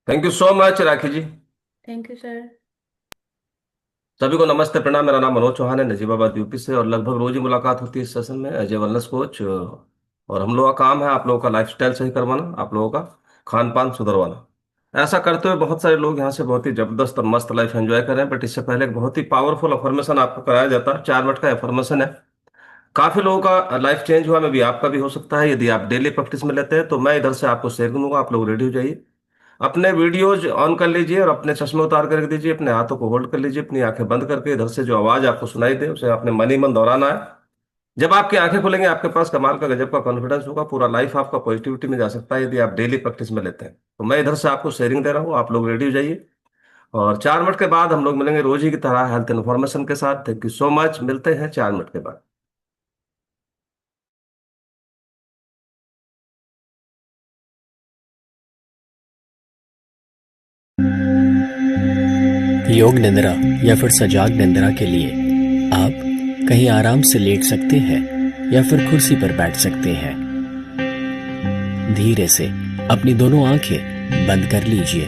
Thank you so much Rakhi ji. Thank you sir. सभी को नमस्ते प्रणाम। मेरा नाम मनोज चौहान है, नजीबाबाद यूपी से, और लगभग रोज ही मुलाकात होती है इस सेशन में एज ए वेलनेस कोच। और हम लोगों का काम है आप लोगों का लाइफस्टाइल सही करवाना, आप लोगों का खान पान सुधरवाना। ऐसा करते हुए बहुत सारे लोग यहाँ से बहुत ही जबरदस्त और मस्त लाइफ एंजॉय कर रहे हैं। बट इससे पहले एक बहुत ही पावरफुल अफर्मेशन आपको कराया जाता है। 4 मिनट का अफर्मेशन है। काफी लोगों का लाइफ चेंज हुआ, में भी आपका भी हो सकता है यदि आप डेली प्रैक्टिस में लेते हैं। तो मैं इधर से आपको शेयर करूंगा, आप लोग रेडी हो जाइए। अपने वीडियोज ऑन कर लीजिए और अपने चश्मे उतार कर रख दीजिए, अपने हाथों को होल्ड कर लीजिए, अपनी आंखें बंद करके इधर से जो आवाज आपको सुनाई दे उसे आपने मन ही मन दोहराना है। जब आपकी आंखें खुलेंगे आपके पास कमाल का गजब का कॉन्फिडेंस होगा, पूरा लाइफ आपका पॉजिटिविटी में जा सकता है यदि आप डेली प्रैक्टिस में लेते हैं। तो मैं इधर से आपको शेयरिंग दे रहा हूँ, आप लोग रेडी हो जाइए। और 4 मिनट के बाद हम लोग मिलेंगे रोज ही की तरह हेल्थ इन्फॉर्मेशन के साथ। थैंक यू सो मच, मिलते हैं 4 मिनट के बाद। योग निद्रा या फिर सजाग निद्रा के लिए आप कहीं आराम से लेट सकते हैं या फिर कुर्सी पर बैठ सकते हैं। धीरे से अपनी दोनों आंखें बंद कर लीजिए।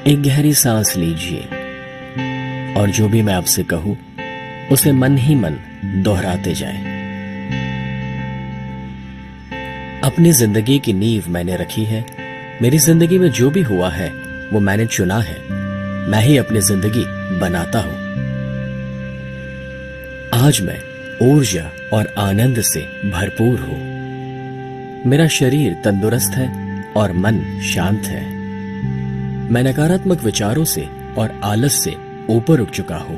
एक गहरी सांस लीजिए और जो भी मैं आपसे कहूं उसे मन ही मन दोहराते जाएं। अपनी जिंदगी की नींव मैंने रखी है। मेरी जिंदगी में जो भी हुआ है वो मैंने चुना है। मैं ही अपनी जिंदगी बनाता हूं। आज मैं ऊर्जा और आनंद से भरपूर हूं। मेरा शरीर तंदुरुस्त है और मन शांत है। मैं नकारात्मक विचारों से और आलस से ऊपर उठ चुका हूं।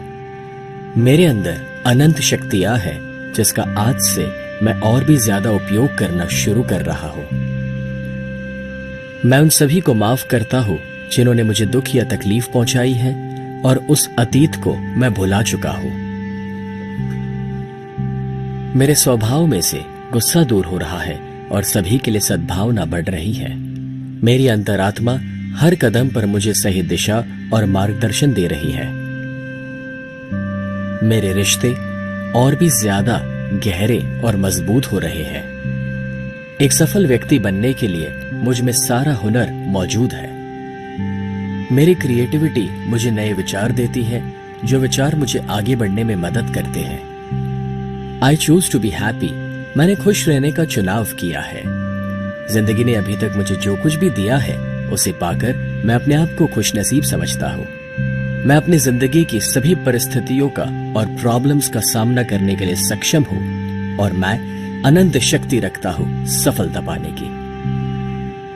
मेरे अंदर अनंत शक्तियां हैं जिसका आज से मैं और भी ज्यादा उपयोग करना शुरू कर रहा हूं। मैं उन सभी को माफ करता हूं जिन्होंने मुझे दुख या तकलीफ पहुंचाई है, और उस अतीत को मैं भुला चुका हूं। मेरे स्वभाव में से गुस्सा दूर हो रहा है और सभी के लिए सद्भावना बढ़ रही है। मेरी अंतरात्मा हर कदम पर मुझे सही दिशा और मार्गदर्शन दे रही है। मेरे रिश्ते और भी ज्यादा गहरे और मजबूत हो रहे हैं। एक सफल व्यक्ति बनने के लिए मुझ में सारा हुनर मौजूद है। मेरी क्रिएटिविटी मुझे नए विचार देती है, जो विचार मुझे आगे बढ़ने में मदद करते हैं। I choose to be happy. मैंने खुश रहने का चुनाव किया है। जिंदगी ने अभी तक मुझे जो कुछ भी दिया है उसे पाकर मैं अपने आप को खुशनसीब समझता हूँ। मैं अपनी जिंदगी की सभी परिस्थितियों का और प्रॉब्लम्स का सामना करने के लिए सक्षम हूँ, और मैं अनंत शक्ति रखता हूँ सफलता पाने की।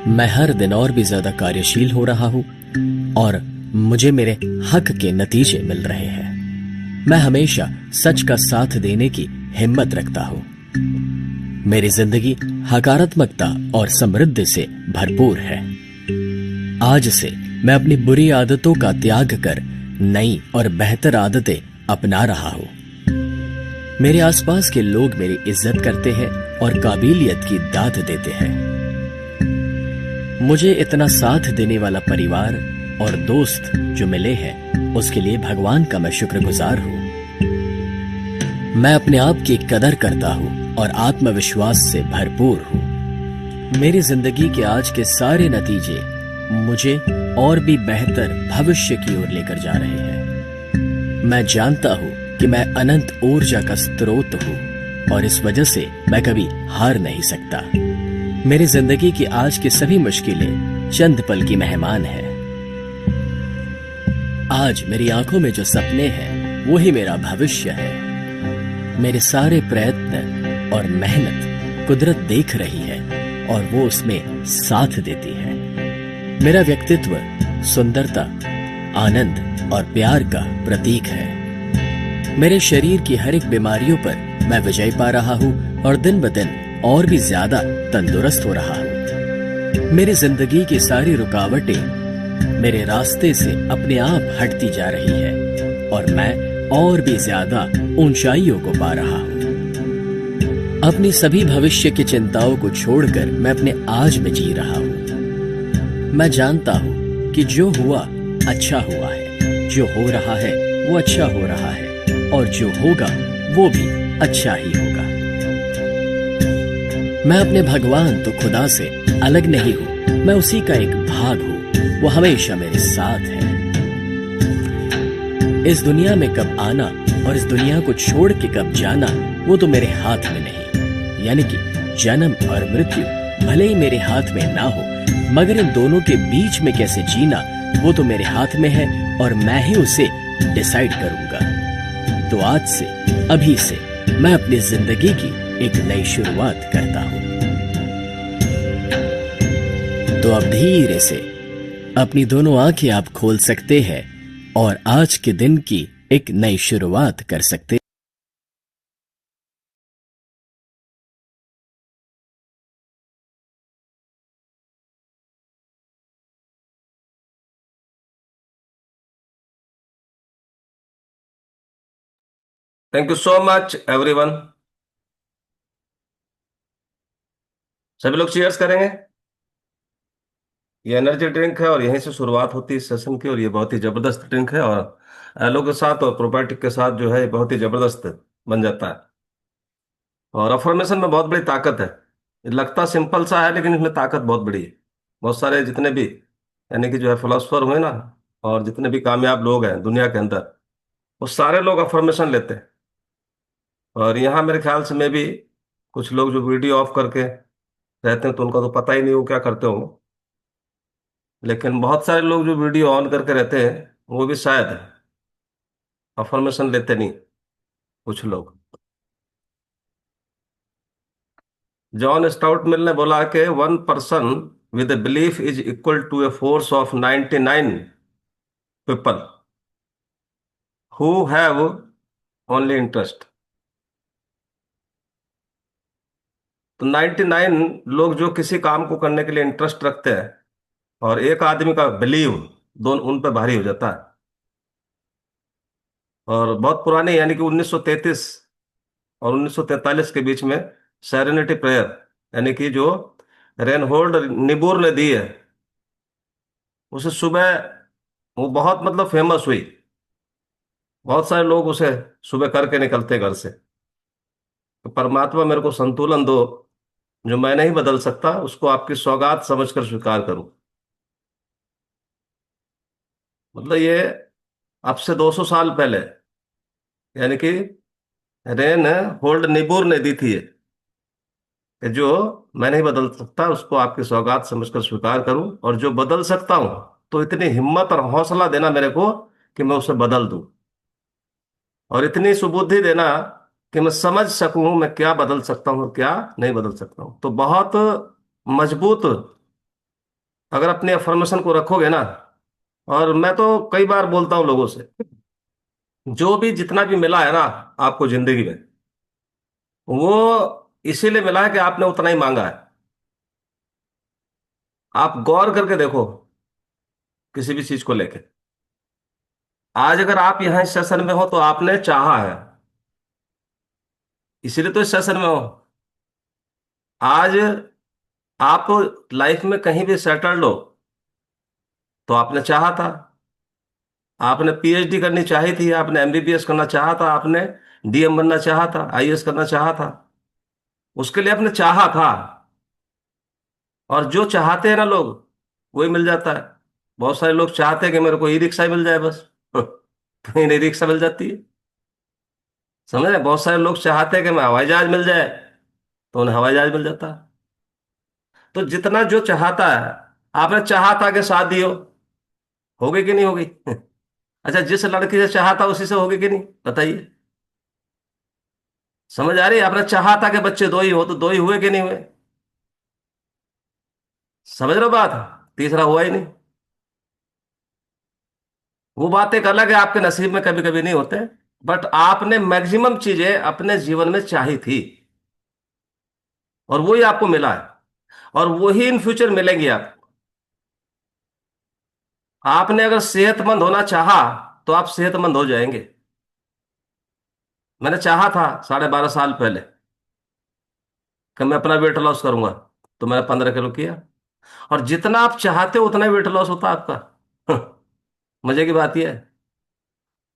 मैं हर दिन और भी ज्यादा कार्यशील हो रहा हूँ और मुझे मेरे हक के नतीजे मिल रहे हैं। मैं हमेशा सच का साथ देने की हिम्मत रखता हूँ। मेरी जिंदगी सकारात्मकता और समृद्धि से भरपूर है। आज से मैं अपनी बुरी आदतों का त्याग कर नई और बेहतर आदतें अपना रहा हूँ। मेरे आसपास के लोग मेरी इज्जत करते हैं और काबिलियत की दाद देते हैं। मुझे इतना साथ देने वाला परिवार और दोस्त जो मिले हैं उसके लिए भगवान का मैं शुक्रगुजार हूँ। मैं अपने आप की कदर करता हूँ और आत्मविश्वास से भरपूर हूँ। मेरी जिंदगी के आज के सारे नतीजे मुझे और भी बेहतर भविष्य की ओर लेकर जा रहे हैं। मैं जानता हूँ कि मैं अनंत ऊर्जा का स्रोत हूँ और इस वजह से मैं कभी हार नहीं सकता। मेरी जिंदगी की आज की सभी मुश्किलें चंद पल की मेहमान है। आज मेरी आंखों में जो सपने हैं वो ही मेरा भविष्य है। मेरे सारे प्रयत्न और मेहनत कुदरत देख रही है और वो उसमें साथ देती है। मेरा व्यक्तित्व सुंदरता, आनंद और प्यार का प्रतीक है। मेरे शरीर की हर एक बीमारियों पर मैं विजय पा रहा हूँ और दिन ब दिन और भी ज्यादा तंदुरुस्त हो रहा हूँ। मेरी जिंदगी की सारी रुकावटें मेरे रास्ते से अपने आप हटती जा रही है और मैं और भी ज्यादा ऊंचाइयों को पा रहा हूँ। अपनी सभी भविष्य की चिंताओं को छोड़कर मैं अपने आज में जी रहा हूँ। मैं जानता हूँ कि जो हुआ अच्छा हुआ है, जो हो रहा है वो अच्छा हो रहा है, और जो होगा वो भी अच्छा ही होगा। मैं अपने भगवान तो खुदा से अलग नहीं हूँ, मैं उसी का एक भाग हूं, वो हमेशा मेरे साथ है। इस दुनिया में कब आना और इस दुनिया को छोड़ के कब जाना, वो तो मेरे हाथ में नहीं। यानी कि जन्म और मृत्यु भले ही मेरे हाथ में ना हो, मगर इन दोनों के बीच में कैसे जीना, वो तो मेरे हाथ में है और मैं ही उसे डिसाइड करूंगा। तो आज से, अभी से मैं अपनी जिंदगी की एक नई शुरुआत करता हूं। तो अब धीरे से अपनी दोनों आंखें आप खोल सकते हैं और आज के दिन की एक नई शुरुआत कर सकते। Thank you so much everyone. सभी लोग चीयर्स करेंगे। ये एनर्जी ड्रिंक है और यहीं से शुरुआत होती है इस सेशन की, और ये बहुत ही जबरदस्त ड्रिंक है, और एलो के साथ और प्रोबायोटिक के साथ जो है ये बहुत ही जबरदस्त बन जाता है। और अफर्मेशन में बहुत बड़ी ताकत है। ये लगता सिंपल सा है लेकिन इसमें ताकत बहुत बड़ी है। बहुत सारे जितने भी यानी कि जो है फिलोसफर हुए ना, और जितने भी कामयाब लोग हैं दुनिया के अंदर, वो सारे लोग अफर्मेशन लेते हैं। और यहाँ मेरे ख्याल से मैं भी, कुछ लोग जो वीडियो ऑफ करके रहते हैं तो उनका तो पता ही नहीं वो क्या करते होंगे, लेकिन बहुत सारे लोग जो वीडियो ऑन करके रहते हैं वो भी शायद अफर्मेशन लेते नहीं, कुछ लोग। जॉन स्टाउट मिल ने बोला कि 1 person with a belief is equal to a force of 99 people who have only interest. तो 99 लोग जो किसी काम को करने के लिए इंटरेस्ट रखते हैं, और एक आदमी का बिलीव दोनों उन पर भारी हो जाता है। और बहुत पुराने यानी कि 1933 और 1943 के बीच में सेरेनिटी प्रेयर, यानी कि जो रेनहोल्ड निबूर ने दी है, उसे सुबह, वो बहुत मतलब फेमस हुई। बहुत सारे लोग उसे सुबह करके निकलते घर से। तो परमात्मा मेरे को संतुलन दो, जो मैं नहीं बदल सकता उसको आपकी सौगात समझकर स्वीकार करूं। मतलब ये अब से 200 साल पहले, यानी कि रेन होल्ड निबूर ने दी थी ये, कि जो मैं नहीं बदल सकता उसको आपकी सौगात समझकर स्वीकार करूं, और जो बदल सकता हूं तो इतनी हिम्मत और हौसला देना मेरे को कि मैं उसे बदल दूं, और इतनी सुबुद्धि देना कि मैं समझ सकूं मैं क्या बदल सकता हूं और क्या नहीं बदल सकता हूं। तो बहुत मजबूत अगर अपने अफर्मेशन को रखोगे ना। और मैं तो कई बार बोलता हूं लोगों से, जो भी जितना भी मिला है ना आपको जिंदगी में, वो इसीलिए मिला है कि आपने उतना ही मांगा है। आप गौर करके देखो किसी भी चीज को लेके। आज अगर आप यहाँ इस सेशन में हो तो आपने चाहा है, इसीलिए तो इस सेशन में हो। आज आप लाइफ में कहीं भी सेटल्ड हो तो आपने चाहा था। आपने पीएचडी करनी चाहिए थी, आपने एमबीबीएस करना चाहा था, आपने डीएम बनना चाहा था, आईएएस करना चाहा था, उसके लिए आपने चाहा था। और जो चाहते हैं ना लोग, वही मिल जाता है। बहुत सारे लोग चाहते हैं कि मेरे को ई रिक्शा मिल जाए बस तो ई रिक्शा मिल जाती है। समझ रहे? बहुत सारे लोग चाहते हैं कि मैं हवाई जहाज मिल जाए, तो उन्हें हवाई जहाज मिल जाता है। तो जितना जो चाहता है, आपने चाहा था कि शादी होगी कि नहीं होगी अच्छा, जिस लड़की से चाहा था उसी से होगी कि नहीं, बताइए। समझ आ रही है? आपने चाहा था कि बच्चे दो ही हो, तो दो ही हुए कि नहीं हुए? समझ रहे हो बात? तीसरा हुआ ही नहीं। वो बात एक अलग है, आपके नसीब में कभी कभी नहीं होते, बट आपने मैक्सिमम चीजें अपने जीवन में चाही थी, और वही आपको मिला है, और वही इन फ्यूचर मिलेंगी आपको। आपने अगर सेहतमंद होना चाहा तो आप सेहतमंद हो जाएंगे। मैंने चाहा था 12.5 साल पहले कि मैं अपना वेट लॉस करूंगा, तो मैंने 15 किलो किया। और जितना आप चाहते हो उतना वेट लॉस होता है आपका मजे की बात यह है,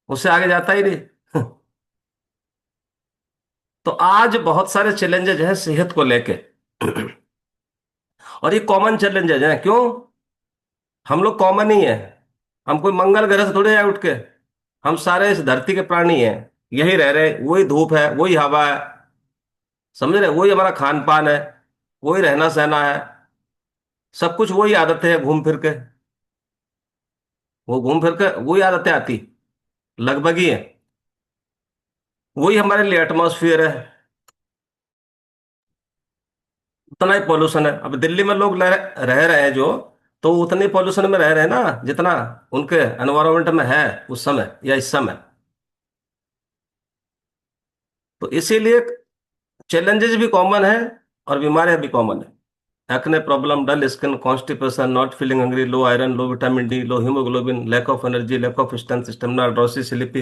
उससे आगे जाता ही नहीं तो आज बहुत सारे चैलेंजेस हैं सेहत को लेके और ये कॉमन चैलेंजेस हैं। क्यों? हम लोग कॉमन ही है। हम कोई मंगल ग्रह से थोड़े आए उठ के। हम सारे इस धरती के प्राणी हैं। यही रह रहे, वही धूप है, वही हवा है, समझ रहे, वही हमारा खान पान है, वही रहना सहना है, सब कुछ वही आदतें हैं घूम फिर के। वो घूम फिर के वही आदतें आती, लगभग ही है। वही हमारे लिए एटमॉस्फेयर है। उतना ही पॉल्यूशन है। अब दिल्ली में लोग रह रहे हैं जो, तो उतने पॉल्यूशन में रह रहे हैं ना जितना उनके एनवायरमेंट में है उस समय या इस समय। तो इसीलिए चैलेंजेस भी कॉमन है और बीमारियां भी कॉमन है। Acne problem, dull skin, constipation, not feeling hungry, low iron, low vitamin D, low haemoglobin, lack of energy, lack of strength, stamina, drowsy, sleepy,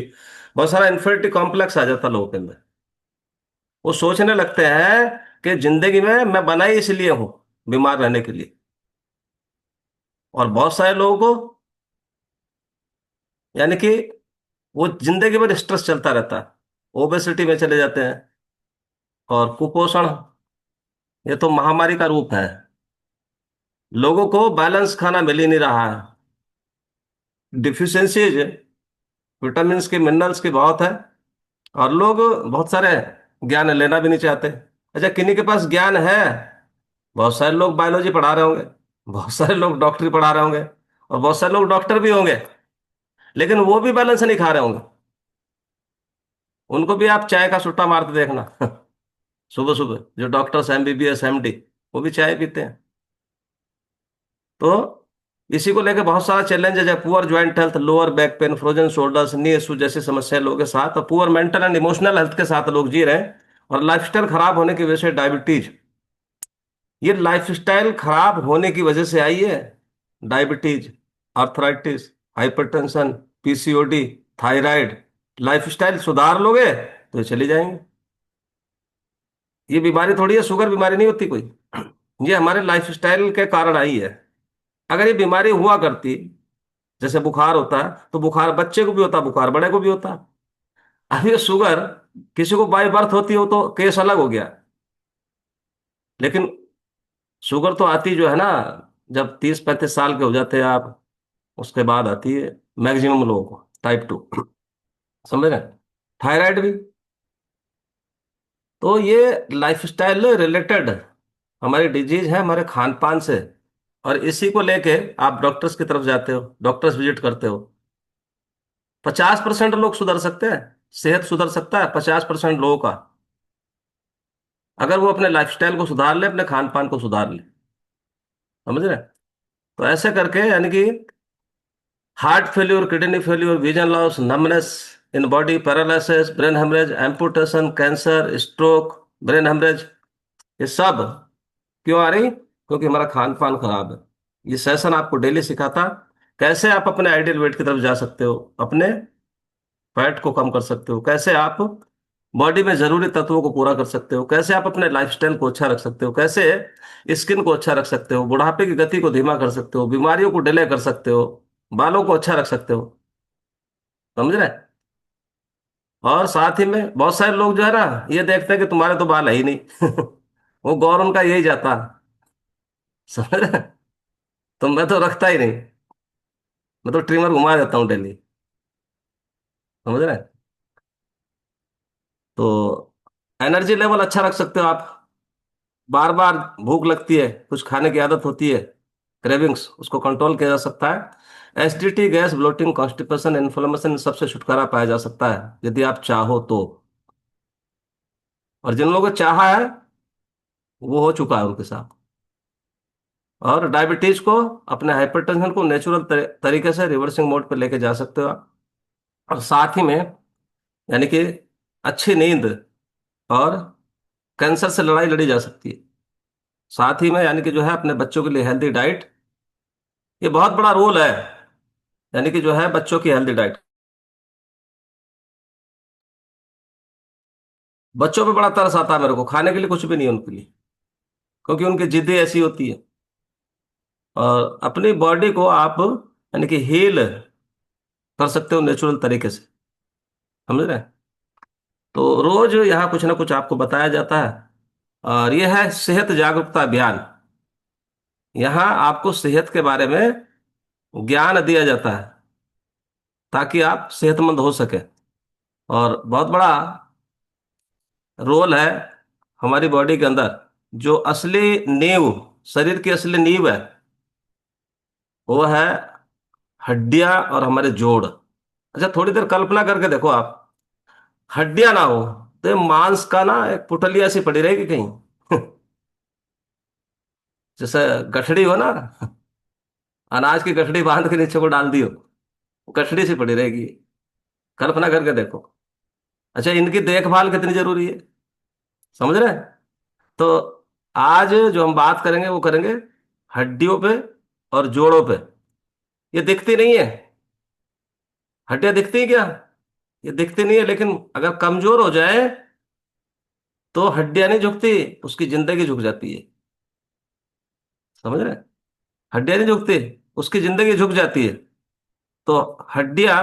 बहुत सारा इन्फिनिटी कॉम्प्लेक्स आ जाता है लोगों के अंदर। वो सोचने लगते हैं कि जिंदगी में मैं बना ही इसलिए हूं, बीमार रहने के लिए। और बहुत सारे लोगों को, यानी कि वो जिंदगी भर स्ट्रेस चलता रहता है, ओबेसिटी में चले जाते हैं। और कुपोषण, ये तो महामारी का रूप है। लोगों को बैलेंस खाना मिल ही नहीं रहा है। डिफिशियंसीज विटामिन की, मिनरल्स की बहुत है। और लोग बहुत सारे ज्ञान लेना भी नहीं चाहते। अच्छा, किन्हीं के पास ज्ञान है, बहुत सारे लोग बायोलॉजी पढ़ा रहे होंगे, बहुत सारे लोग डॉक्टरी पढ़ा रहे होंगे, और बहुत सारे लोग डॉक्टर भी होंगे, लेकिन वो भी बैलेंस नहीं खा रहे होंगे। उनको भी आप चाय का सुट्टा मारते देखना सुबह सुबह, जो डॉक्टर्स, एमबीबीएस, एमडी, वो भी चाय पीते हैं। तो इसी को लेकर बहुत सारा चैलेंजेस है। Poor joint health, lower back pain, frozen shoulders, knee issue जैसी समस्या लोगों के साथ, और poor mental and emotional health के साथ लोग जी रहे हैं। और लाइफस्टाइल खराब होने की वजह से डायबिटीज, ये लाइफस्टाइल खराब होने की वजह से आई है। Diabetes, arthritis, hypertension, PCOD, thyroid. Lifestyle सुधार लोगे तो ये चली जाएंगे। ये बीमारी थोड़ी है, शुगर बीमारी नहीं होती कोई। ये हमारे लाइफस्टाइल के कारण आई है। अगर ये बीमारी हुआ करती, जैसे बुखार होता है, तो बुखार बच्चे को भी होता, बुखार बड़े को भी होता। अब ये शुगर किसी को बाय बर्थ होती हो तो केस अलग हो गया। लेकिन शुगर तो आती जो है ना, जब 30-35 साल के हो जाते हैं आप, उसके बाद आती है मैक्सिमम लोगों को, टाइप 2। समझ रहे हैं? थायराइड भी। तो ये लाइफस्टाइल रिलेटेड हमारी डिजीज है, हमारे खान पान से। और इसी को लेके आप डॉक्टर्स की तरफ जाते हो, डॉक्टर्स विजिट करते हो। 50% लोग सुधर सकते हैं, सेहत सुधर सकता है 50% लोगों का, अगर वो अपने लाइफस्टाइल को सुधार ले, अपने खान पान को सुधार ले। समझ रहे हैं? तो ऐसे करके, यानी कि heart failure, kidney failure, vision loss, numbness in body, paralysis, brain haemorrhage, amputation, cancer, stroke, brain haemorrhage, ये सब क्यों आ रही? क्योंकि हमारा खान पान खराब है। ये सेशन आपको डेली सिखाता कैसे आप अपने आइडियल वेट की तरफ जा सकते हो, अपने फैट को कम कर सकते हो, कैसे आप बॉडी में जरूरी तत्वों को पूरा कर सकते हो, कैसे आप अपने लाइफस्टाइल को अच्छा रख सकते हो, कैसे स्किन को अच्छा रख सकते हो, बुढ़ापे की गति को धीमा कर सकते हो, बीमारियों को डिले कर सकते हो, बालों को अच्छा रख सकते हो। समझ रहे हैं? और साथ ही में बहुत सारे लोग जो है ना, ये देखते हैं कि तुम्हारे तो बाल है ही नहीं वो गौर उनका यही जाता है। समझ रहे हैं? तो मैं तो रखता ही नहीं, मैं तो ट्रिमर घुमा देता हूँ डेली। समझ रहे हैं? तो एनर्जी लेवल अच्छा रख सकते हो आप। बार बार भूख लगती है, कुछ खाने की आदत होती है, क्रेविंग्स, उसको कंट्रोल किया जा सकता है। Acidity, gas, bloating, constipation, inflammation, इन सबसे छुटकारा पाया जा सकता है यदि आप चाहो तो। और जिन लोगों को चाहा है, वो हो चुका है उनके साथ। और डायबिटीज को, अपने हाइपरटेंशन को नेचुरल तरीके से रिवर्सिंग मोड पर लेके जा सकते हो आप। और साथ ही में, यानी कि अच्छी नींद, और कैंसर से लड़ाई लड़ी जा सकती है। साथ ही में, यानी कि जो है अपने बच्चों के लिए हेल्दी डाइट, ये बहुत बड़ा रोल है। यानी कि जो है बच्चों की हेल्दी डाइट, बच्चों पे बड़ा तरस आता है मेरे को, खाने के लिए कुछ भी नहीं है उनके लिए, क्योंकि उनकी जिद्दें ऐसी होती है। और अपनी बॉडी को आप, यानी कि हील कर सकते हो नेचुरल तरीके से। समझ रहे हैं? तो रोज यहाँ कुछ ना कुछ आपको बताया जाता है। और यह है सेहत जागरूकता अभियान। यहाँ आपको सेहत के बारे में ज्ञान दिया जाता है ताकि आप सेहतमंद हो सके। और बहुत बड़ा रोल है हमारी बॉडी के अंदर। जो असली नींव, शरीर की असली नींव है, वो है हड्डियां और हमारे जोड़। अच्छा, थोड़ी देर कल्पना करके देखो आप, हड्डियां ना हो तो ये मांस का ना एक पुतलिया सी पड़ी रहेगी कहीं। जैसे गठड़ी हो ना, अनाज की गठड़ी बांध के नीचे को डाल दियो, गठड़ी सी पड़ी रहेगी। कल्पना करके देखो। अच्छा, इनकी देखभाल कितनी जरूरी है, समझ रहे हैं? तो आज जो हम बात करेंगे वो करेंगे हड्डियों पे और जोड़ों पे। ये दिखती नहीं है, हड्डियां दिखती है क्या? ये दिखती नहीं है, लेकिन अगर कमजोर हो जाए तो हड्डियां नहीं झुकती, उसकी जिंदगी झुक जाती है। समझ रहे हैं? हड्डियां नहीं झुकती, उसकी जिंदगी झुक जाती है। तो हड्डियां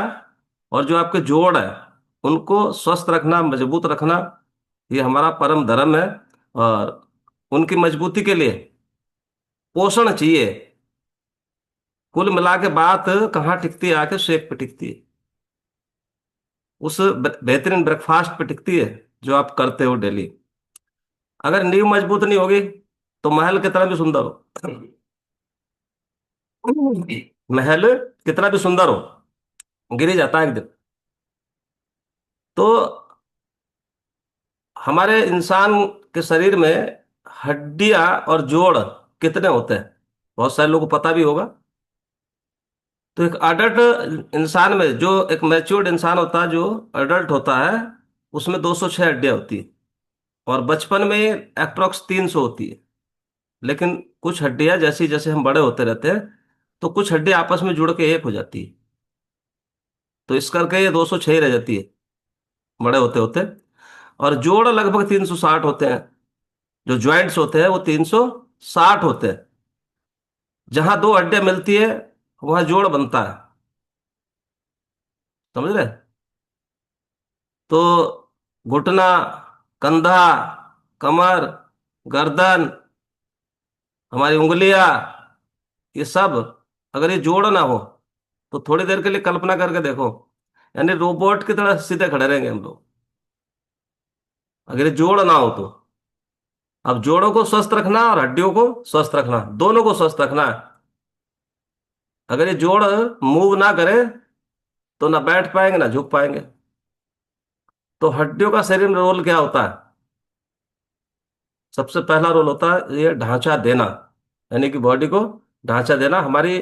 और जो आपके जोड़ है, उनको स्वस्थ रखना, मजबूत रखना, ये हमारा परम धर्म है। और उनकी मजबूती के लिए पोषण चाहिए। कुल मिला के बात कहाँ टिकती है? आके शेप पे टिकती है, उस बेहतरीन ब्रेकफास्ट पे टिकती है जो आप करते हो डेली। अगर नींव मजबूत नहीं होगी तो महल कितना भी सुंदर हो, महल कितना भी सुंदर हो, गिर ही जाता है एक दिन। तो हमारे इंसान के शरीर में हड्डियां और जोड़ कितने होते हैं, बहुत सारे लोगों को पता भी होगा। तो एक अडल्ट इंसान में, जो एक मैच्योर्ड इंसान होता है, जो अडल्ट होता है, उसमें 206 हड्डियां होती है। और बचपन में अप्रोक्स 300 होती है। लेकिन कुछ हड्डियां, जैसे जैसे हम बड़े होते रहते हैं, तो कुछ हड्डियां आपस में जुड़ के एक हो जाती है। तो इस करके ये 206 ही रह जाती है बड़े होते होते। और जोड़ लगभग 360 होते हैं। जो ज्वाइंट्स होते हैं वो 360 होते हैं। जहां दो हड्डियां मिलती है वहां जोड़ बनता है। समझ रहे? तो घुटना, कंधा, कमर, गर्दन, हमारी उंगलियां, ये सब, अगर ये जोड़ ना हो तो थोड़ी देर के लिए कल्पना करके देखो, यानी रोबोट की तरह सीधे खड़े रहेंगे हम लोग, अगर ये जोड़ ना हो तो। अब जोड़ों को स्वस्थ रखना और हड्डियों को स्वस्थ रखना, दोनों को स्वस्थ रखना है। अगर ये जोड़ मूव ना करे तो ना बैठ पाएंगे ना झुक पाएंगे। तो हड्डियों का शरीर में रोल क्या होता है? सबसे पहला रोल होता है ये ढांचा देना, यानी कि बॉडी को ढांचा देना। हमारी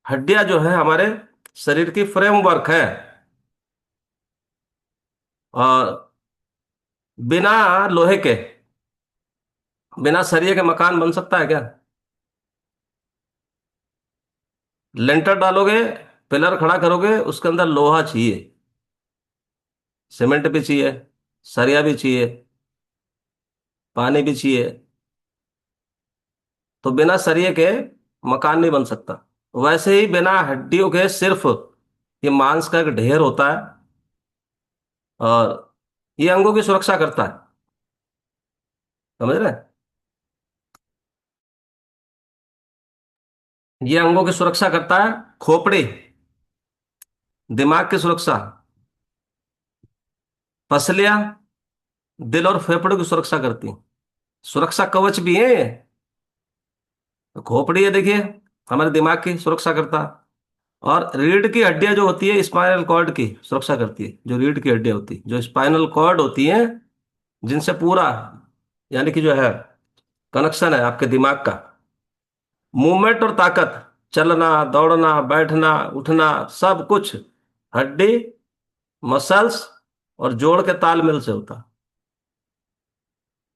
हड्डियां जो है हमारे शरीर की फ्रेमवर्क है। और बिना लोहे के, बिना सरिये के मकान बन सकता है क्या? लेंटर डालोगे, पिलर खड़ा करोगे, उसके अंदर लोहा चाहिए, सीमेंट भी चाहिए, सरिया भी चाहिए, पानी भी चाहिए। तो बिना सरिये के मकान नहीं बन सकता। वैसे ही बिना हड्डियों के सिर्फ ये मांस का एक ढेर होता है। और ये अंगों की सुरक्षा करता है। समझ रहे हैं? ये अंगों की सुरक्षा करता है। खोपड़ी दिमाग की सुरक्षा, पसलियां दिल और फेफड़ों की सुरक्षा करती हैं। सुरक्षा कवच भी है ये। तो खोपड़ी है, देखिए, हमारे दिमाग की सुरक्षा करता है। और रीढ़ की हड्डियां जो होती है स्पाइनल कॉर्ड की सुरक्षा करती है। जो रीढ़ की हड्डियां होती है, जो स्पाइनल कॉर्ड होती है, जिनसे पूरा, यानी कि जो है कनेक्शन है आपके दिमाग का, मूवमेंट और ताकत, चलना, दौड़ना, बैठना, उठना, सब कुछ हड्डी, मसल्स और जोड़ के तालमेल से होता है।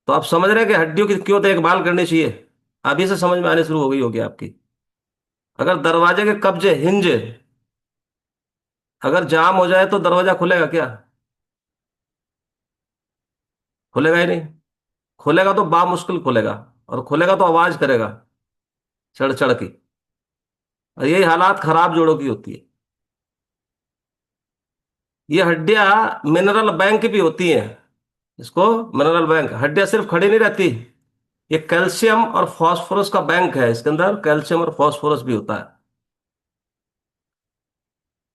तो आप समझ रहे हैं कि हड्डियों की क्यों देखभाल करनी चाहिए? अभी से समझ में आने शुरू हो गई होगी आपकी। अगर दरवाजे के कब्जे, हिंज, अगर जाम हो जाए तो दरवाजा खुलेगा क्या? खुलेगा ही नहीं। खुलेगा तो मुश्किल खुलेगा, और खुलेगा तो आवाज करेगा, चढ़ चढ़ की। और यही हालात खराब जोड़ों की होती है। ये हड्डियां मिनरल बैंक भी होती हैं। इसको मिनरल बैंक, हड्डियां सिर्फ खड़ी नहीं रहती, ये कैल्शियम और फास्फोरस का बैंक है, इसके अंदर कैल्शियम और फास्फोरस भी होता है।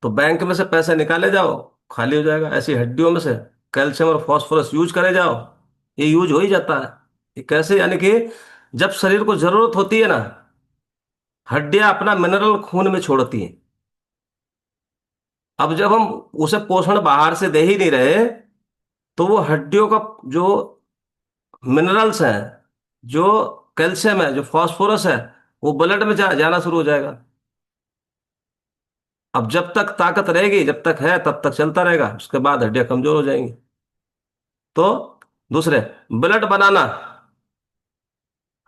तो बैंक में से पैसे निकाले जाओ, खाली हो जाएगा। ऐसी हड्डियों में से कैल्शियम और फास्फोरस यूज करे जाओ, ये यूज हो ही जाता है। ये कैसे, यानी कि जब शरीर को जरूरत होती है ना, हड्डियां अपना मिनरल खून में छोड़ती हैं। अब जब हम उसे पोषण बाहर से दे ही नहीं रहे, तो वो हड्डियों का जो मिनरल्स हैं, जो कैल्शियम है, जो फास्फोरस है, वो ब्लड में जाना शुरू हो जाएगा। अब जब तक ताकत रहेगी, जब तक है तब तक चलता रहेगा, उसके बाद हड्डियां कमजोर हो जाएंगी। तो दूसरे, ब्लड बनाना,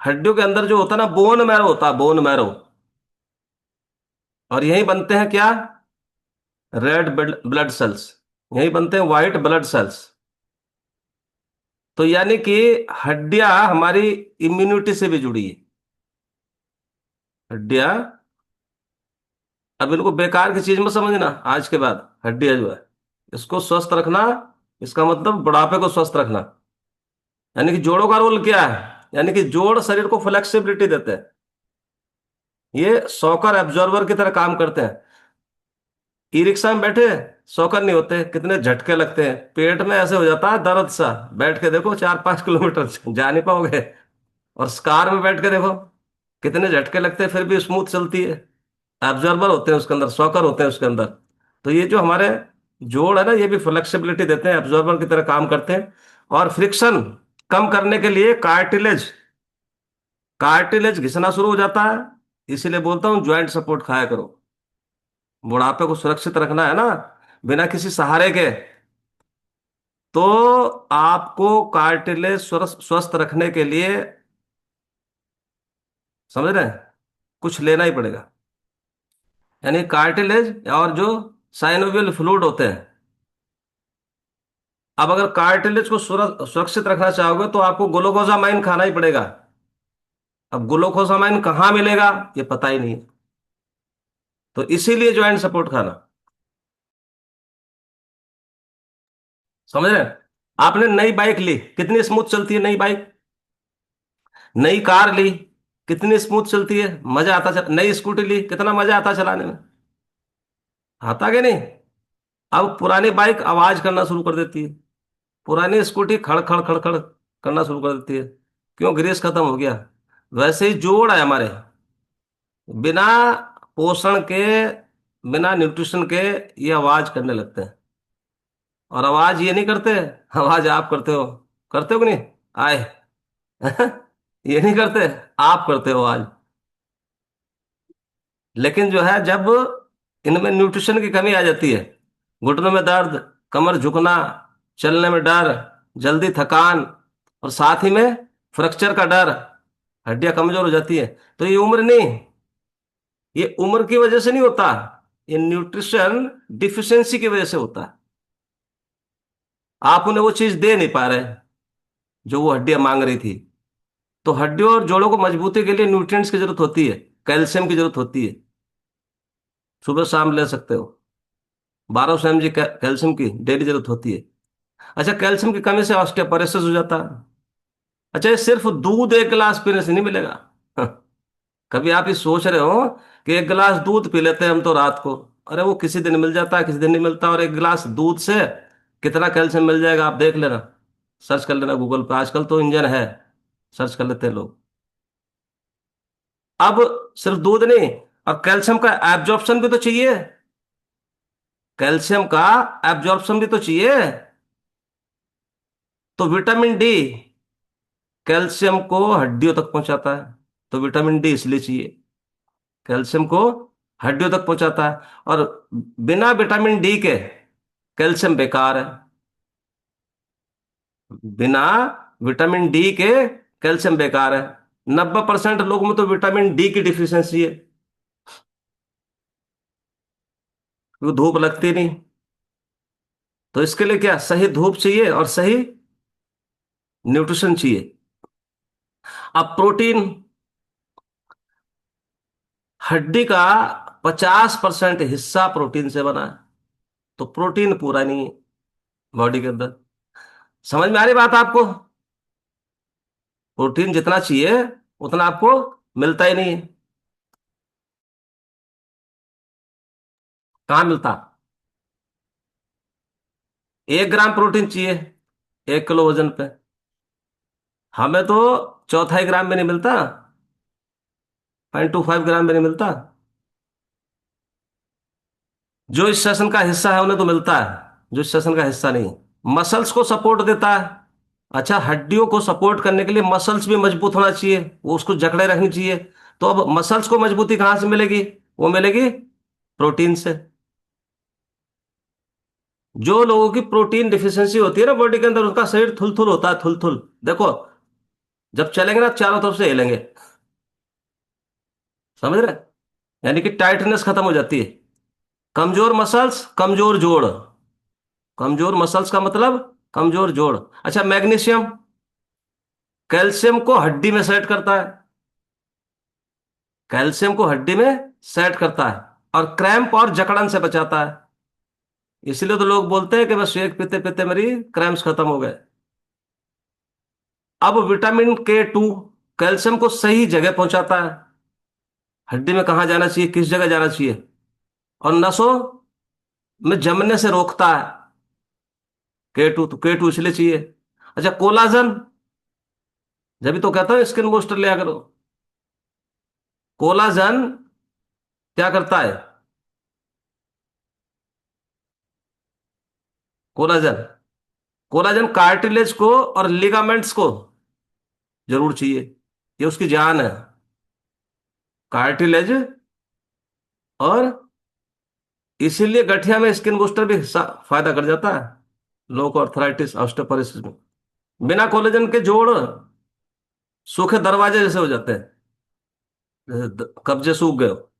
हड्डियों के अंदर जो होता है ना, बोन मैरो होता है, बोन मैरो। और यही बनते हैं क्या, रेड ब्लड सेल्स, यही बनते हैं व्हाइट ब्लड सेल्स। तो यानी कि हड्डियां हमारी इम्यूनिटी से भी जुड़ी है। हड्डियां, अब इनको बेकार की चीज मत समझना आज के बाद। हड्डियां जो है, इसको स्वस्थ रखना, इसका मतलब बुढ़ापे को स्वस्थ रखना। यानी कि जोड़ों का रोल क्या है, यानी कि जोड़ शरीर को फ्लेक्सिबिलिटी देते हैं। ये सॉकर एब्जॉर्बर की तरह काम करते हैं। ई रिक्शा में बैठे, सॉकर नहीं होते, कितने झटके लगते हैं, पेट में ऐसे हो जाता है दर्द सा। बैठ के देखो 4-5 किलोमीटर जा नहीं पाओगे। और कार में बैठ के देखो, कितने झटके लगते हैं, फिर भी स्मूथ चलती है। एब्जॉर्बर होते हैं उसके अंदर, सॉकर होते हैं उसके अंदर। तो ये जो हमारे जोड़ है ना, ये भी फ्लेक्सिबिलिटी देते हैं, एब्जॉर्बर की तरह काम करते हैं। और फ्रिक्शन कम करने के लिए कार्टिलेज, कार्टिलेज घिसना शुरू हो जाता है। इसीलिए बोलता हूँ ज्वाइंट सपोर्ट खाया करो। बुढ़ापे को सुरक्षित रखना है ना, बिना किसी सहारे के, तो आपको कार्टिलेज स्वस्थ रखने के लिए, समझ रहे हैं, कुछ लेना ही पड़ेगा। यानी कार्टिलेज और जो साइनोवियल फ्लूइड होते हैं। अब अगर कार्टिलेज को सुरक्षित रखना चाहोगे तो आपको ग्लूकोजामाइन खाना ही पड़ेगा। अब ग्लूकोजामाइन कहाँ मिलेगा, ये पता ही नहीं है। तो इसीलिए ज्वाइंट सपोर्ट खाना, समझ रहे हैं। आपने नई बाइक ली, कितनी स्मूथ चलती है नई बाइक। नई कार ली, कितनी स्मूथ चलती है, मजा आता नई स्कूटी ली, कितना मजा आता चलाने में, आता कि नहीं। अब पुरानी बाइक आवाज करना शुरू कर देती है, पुरानी स्कूटी खड़ खड़ खड़ खड़ करना शुरू कर देती है। क्यों, ग्रेस खत्म हो गया। वैसे ही जोड़ है हमारे, बिना पोषण के, बिना न्यूट्रिशन के, ये आवाज करने लगते हैं। और आवाज ये नहीं करते, आवाज आप करते हो कि नहीं, आए ये नहीं करते, आप करते हो आज। लेकिन जो है, जब इनमें न्यूट्रिशन की कमी आ जाती है, घुटनों में दर्द, कमर झुकना, चलने में डर, जल्दी थकान, और साथ ही में फ्रैक्चर का डर, हड्डियां कमजोर हो जाती है, तो ये उम्र नहीं, ये उम्र की वजह से नहीं होता, ये न्यूट्रिशन डिफिशियंसी की वजह से होता है। आप उन्हें वो चीज दे नहीं पा रहे जो वो हड्डियां मांग रही थी। तो हड्डियों और जोड़ों को मजबूती के लिए न्यूट्रिएंट्स की जरूरत होती है, कैल्शियम की जरूरत होती है। सुबह शाम ले सकते हो, 1200 mg कैल्शियम की डेली जरूरत होती है। अच्छा, कैल्शियम की कमी से ऑस्टियोपोरोसिस हो जाता है। अच्छा, ये सिर्फ दूध एक गिलास पीने से नहीं मिलेगा। कभी आप ये सोच रहे हो कि एक गिलास दूध पी लेते हैं हम तो रात को, अरे वो किसी दिन मिल जाता है, किसी दिन नहीं मिलता। और एक गिलास दूध से कितना कैल्शियम मिल जाएगा, आप देख लेना, सर्च कर लेना गूगल पे, आजकल तो इंजन है, सर्च कर लेते हैं लोग। अब सिर्फ दूध नहीं, और कैल्शियम का एब्जॉर्प्शन भी तो चाहिए, कैल्शियम का एब्जॉर्प्शन भी तो चाहिए। तो विटामिन डी कैल्शियम को हड्डियों तक पहुंचाता है, तो विटामिन डी इसलिए चाहिए, कैल्शियम को हड्डियों तक पहुंचाता है। और बिना विटामिन डी के कैल्शियम बेकार है, बिना विटामिन डी के कैल्शियम बेकार है। 90% लोगों में तो विटामिन डी की डिफिशियंसी है, क्योंकि धूप लगती नहीं। तो इसके लिए क्या, सही धूप चाहिए और सही न्यूट्रिशन चाहिए। अब प्रोटीन, हड्डी का 50% हिस्सा प्रोटीन से बना है, तो प्रोटीन पूरा नहीं है बॉडी के अंदर। समझ में आ रही बात आपको। प्रोटीन जितना चाहिए उतना आपको मिलता ही नहीं है। कहाँ मिलता? 1 ग्राम प्रोटीन चाहिए 1 किलो वजन पे। हमें तो चौथाई ग्राम में नहीं मिलता, 0.25 ग्राम में नहीं मिलता। जो इस सेशन का हिस्सा है उन्हें तो मिलता है, जो इस सेशन का हिस्सा नहीं। मसल्स को सपोर्ट देता है। अच्छा, हड्डियों को सपोर्ट करने के लिए मसल्स भी मजबूत होना चाहिए, वो उसको जकड़े रखनी चाहिए। तो अब मसल्स को मजबूती कहाँ से मिलेगी? वो मिलेगी प्रोटीन से। जो लोगों की प्रोटीन डिफिशियंसी होती है ना बॉडी के अंदर, उनका शरीर थुलथुल होता है, थुलथुल। देखो, जब चलेंगे ना चारों तरफ से हिलेंगे। समझ रहे? यानी कि टाइटनेस खत्म हो जाती है। कमजोर मसल्स कमजोर जोड़। कमजोर मसल्स का मतलब कमजोर जोड़। अच्छा, मैग्नीशियम कैल्शियम को हड्डी में सेट करता है। कैल्शियम को हड्डी में सेट करता है और क्रैम्प और जकड़न से बचाता है। इसलिए तो लोग बोलते हैं कि बस शेक पीते पीते मेरी क्रैम्प्स खत्म हो गए। अब विटामिन K2 कैल्शियम को सही जगह पहुंचाता है। हड्डी में कहाँ जाना चाहिए, किस जगह जाना चाहिए, और नसों में जमने से रोकता है। K2 तो K2 इसलिए चाहिए। अच्छा, कोलाजन, जब भी तो कहता हूँ स्किन बूस्टर लिया करो। कोलाजन क्या करता है? कोलाजन कोलाजन कार्टिलेज को और लिगामेंट्स को जरूर चाहिए। ये उसकी जान है। कार्टिलेज, और इसीलिए गठिया में स्किन बूस्टर भी फायदा कर जाता है, लोगों को अर्थराइटिस ऑस्टियोपोरोसिस में। बिना कोलेजन के जोड़ सूखे दरवाजे जैसे हो जाते हैं, जैसे कब्जे सूख गए हो।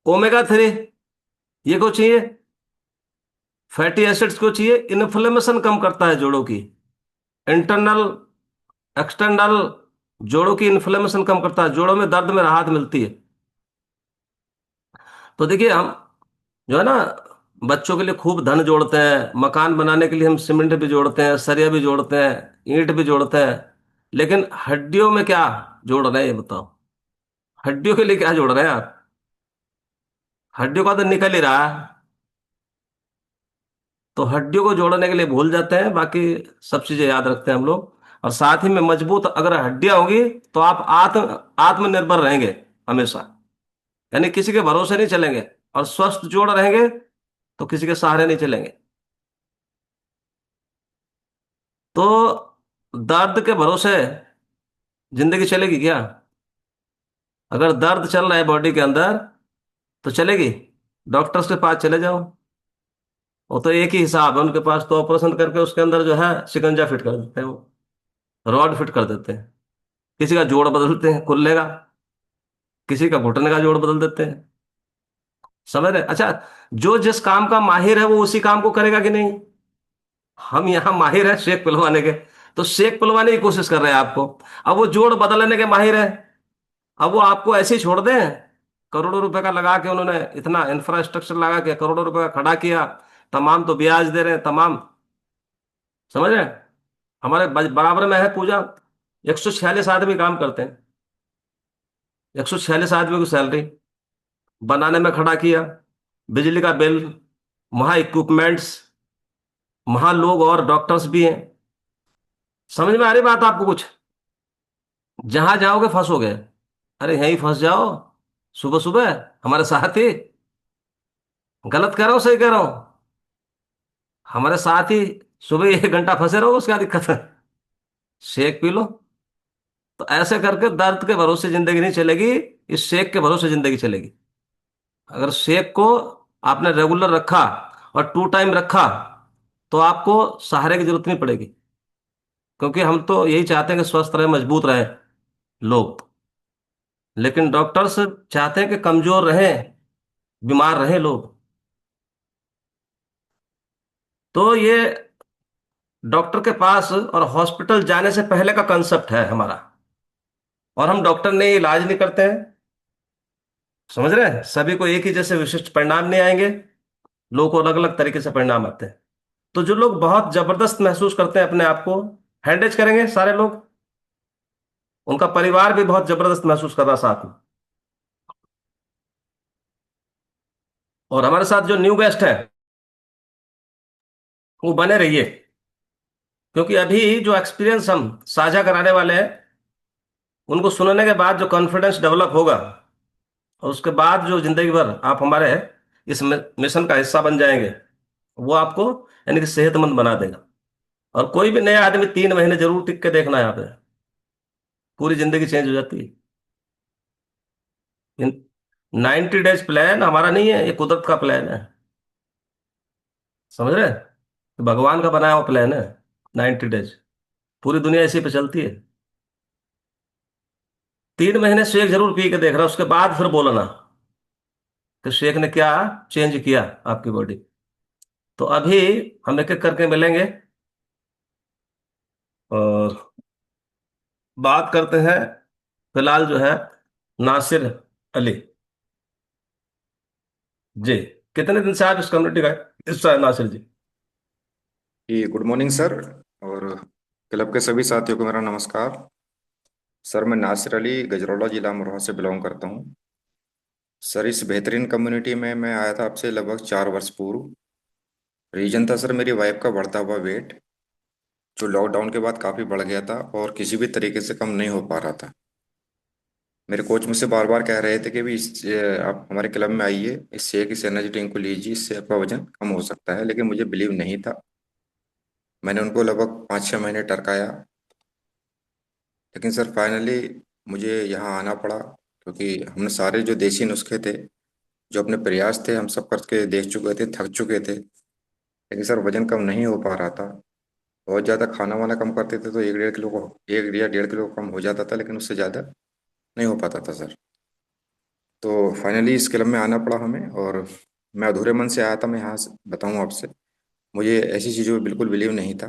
ओमेगा 3 ये को चाहिए। फैटी एसिड्स को चाहिए, इन्फ्लेमेशन कम करता है जोड़ों की। इंटरनल, एक्सटर्नल, जोड़ों की इन्फ्लेमेशन कम करता है, जोड़ों में दर्द में राहत मिलती है। तो देखिए, हम जो है ना, बच्चों के लिए खूब धन जोड़ते हैं, मकान बनाने के लिए हम सीमेंट भी जोड़ते हैं, सरिया भी जोड़ते हैं, ईंट भी जोड़ते हैं। लेकिन हड्डियों में क्या जोड़ रहे हैं ये बताओ? हड्डियों के लिए क्या जोड़ रहे हैं आप? हड्डियों का तो निकल ही रहा है। तो हड्डियों को जोड़ने के लिए भूल जाते हैं, बाकी सब चीजें याद रखते हैं हम लोग। और साथ ही में मजबूत अगर हड्डियां होंगी तो आप आत्मनिर्भर रहेंगे हमेशा। यानी किसी के भरोसे नहीं चलेंगे। और स्वस्थ जोड़ रहेंगे तो किसी के सहारे नहीं चलेंगे। तो दर्द के भरोसे जिंदगी चलेगी क्या? अगर दर्द चल रहा है बॉडी के अंदर तो चलेगी? डॉक्टर्स के पास चले जाओ, वो तो एक ही हिसाब है उनके पास, तो ऑपरेशन करके उसके अंदर जो है शिकंजा फिट कर देते हैं, वो रॉड फिट कर देते हैं। किसी का जोड़ बदलते हैं कुल्ले का, किसी का घुटने का जोड़ बदल देते हैं। समझ रहे? अच्छा, जो जिस काम का माहिर है वो उसी काम को करेगा कि नहीं? हम यहाँ माहिर है शेक पिलवाने के, तो शेक पिलवाने की कोशिश कर रहे हैं आपको। अब वो जोड़ बदलने के माहिर है, अब वो आपको ऐसे ही छोड़ दें? करोड़ों रुपए का लगा के उन्होंने इतना इंफ्रास्ट्रक्चर लगा के करोड़ों रुपए का खड़ा किया, तमाम तो ब्याज दे रहे हैं तमाम। समझ रहे हैं? हमारे बराबर में है पूजा, 146 आदमी काम करते हैं, 146 आदमी की सैलरी बनाने में खड़ा किया, बिजली का बिल, वहां इक्विपमेंट्स, वहां लोग और डॉक्टर्स भी हैं। समझ में आ रही बात आपको कुछ? जहां जाओगे फंसोगे। अरे यहीं फंस जाओ, सुबह सुबह हमारे साथ ही। गलत कह रहा हूं सही कह रहा हूं? हमारे साथ ही सुबह 1 घंटा फंसे रहो, उसका दिक्कत है। Shake P low. तो ऐसे करके दर्द के भरोसे जिंदगी नहीं चलेगी, इस शेक के भरोसे जिंदगी चलेगी। अगर शेक को आपने रेगुलर रखा और 2 टाइम रखा तो आपको सहारे की जरूरत नहीं पड़ेगी। क्योंकि हम तो यही चाहते हैं कि स्वस्थ रहे, मजबूत रहे लोग। लेकिन डॉक्टर्स चाहते हैं कि कमजोर रहें, बीमार रहें लोग। तो ये डॉक्टर के पास और हॉस्पिटल जाने से पहले का कंसेप्ट है हमारा। और हम डॉक्टर ने इलाज नहीं करते हैं। समझ रहे हैं? सभी को एक ही जैसे विशिष्ट परिणाम नहीं आएंगे, लोगों को अलग अलग तरीके से परिणाम आते हैं। तो जो लोग बहुत जबरदस्त महसूस करते हैं अपने आप को, हैंडएज करेंगे सारे लोग। उनका परिवार भी बहुत जबरदस्त महसूस कर रहा साथ में। और हमारे साथ जो न्यू गेस्ट है वो बने रहिए, क्योंकि अभी जो एक्सपीरियंस हम साझा कराने वाले हैं, उनको सुनने के बाद जो कॉन्फिडेंस डेवलप होगा, और उसके बाद जो जिंदगी भर आप हमारे इस मिशन का हिस्सा बन जाएंगे, वो आपको यानी कि सेहतमंद बना देगा। और कोई भी नया आदमी 3 महीने जरूर टिक के देखना यहाँ पे, पूरी जिंदगी चेंज हो जाती है। 90 डेज प्लान हमारा नहीं है, ये कुदरत का प्लान है। समझ रहे हैं? ये भगवान का बनाया हुआ प्लान है। 90 डेज, पूरी दुनिया इसी पे चलती है। 3 महीने शेक जरूर पी के देख रहा, उसके बाद फिर बोलना कि शेक ने क्या चेंज किया आपकी बॉडी। तो अभी हम एक एक करके मिलेंगे और बात करते हैं। फिलहाल जो है, नासिर अली जी, कितने दिन से आप इस कम्युनिटी का हिस्सा है नासिर जी? जी गुड मॉर्निंग सर। और क्लब के सभी साथियों को मेरा नमस्कार। सर मैं नासिर अली गजरौला जिला अमरोहा से बिलोंग करता हूँ। सर इस बेहतरीन कम्युनिटी में मैं आया था आपसे लगभग 4 वर्ष पूर्व। रीजन था सर मेरी वाइफ का बढ़ता हुआ वेट, जो लॉकडाउन के बाद काफ़ी बढ़ गया था और किसी भी तरीके से कम नहीं हो पा रहा था। मेरे कोच मुझसे बार बार कह रहे थे कि भी आप हमारे क्लब में आइए, इससे एक इस एनर्जी ड्रिंक को लीजिए, इससे आपका वजन कम हो सकता है, लेकिन मुझे बिलीव नहीं था। मैंने उनको लगभग 5-6 महीने टरकाया, लेकिन सर फाइनली मुझे यहाँ आना पड़ा, क्योंकि हमने सारे जो देसी नुस्खे थे, जो अपने प्रयास थे, हम सब करके देख चुके थे, थक चुके थे, लेकिन सर वजन कम नहीं हो पा रहा था। बहुत ज़्यादा खाना वाना कम करते थे तो 1-1.5 किलो को 1 या 1.5 किलो कम हो जाता था, लेकिन उससे ज़्यादा नहीं हो पाता था सर। तो फाइनली इस क्लब में आना पड़ा हमें, और मैं अधूरे मन से आया था, मैं यहाँ से बताऊँ आपसे, मुझे ऐसी चीज़ों में बिल्कुल बिलीव नहीं था,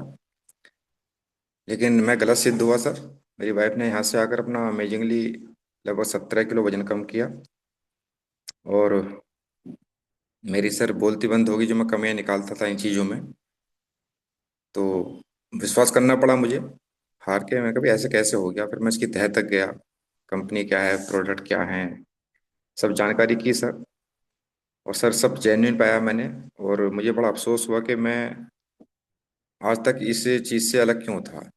लेकिन मैं गलत सिद्ध हुआ सर। मेरी वाइफ ने यहाँ से आकर अपना अमेजिंगली लगभग 17 किलो वजन कम किया, और मेरी सर बोलती बंद होगी जो मैं कमियां निकालता था इन चीज़ों में। तो विश्वास करना पड़ा मुझे, हार के मैं कभी ऐसे कैसे हो गया। फिर मैं इसकी तह तक गया, कंपनी क्या है, प्रोडक्ट क्या है, सब जानकारी की सर। और सर सब जेन्युइन पाया मैंने, और मुझे बड़ा अफसोस हुआ कि मैं आज तक इस चीज़ से अलग क्यों था,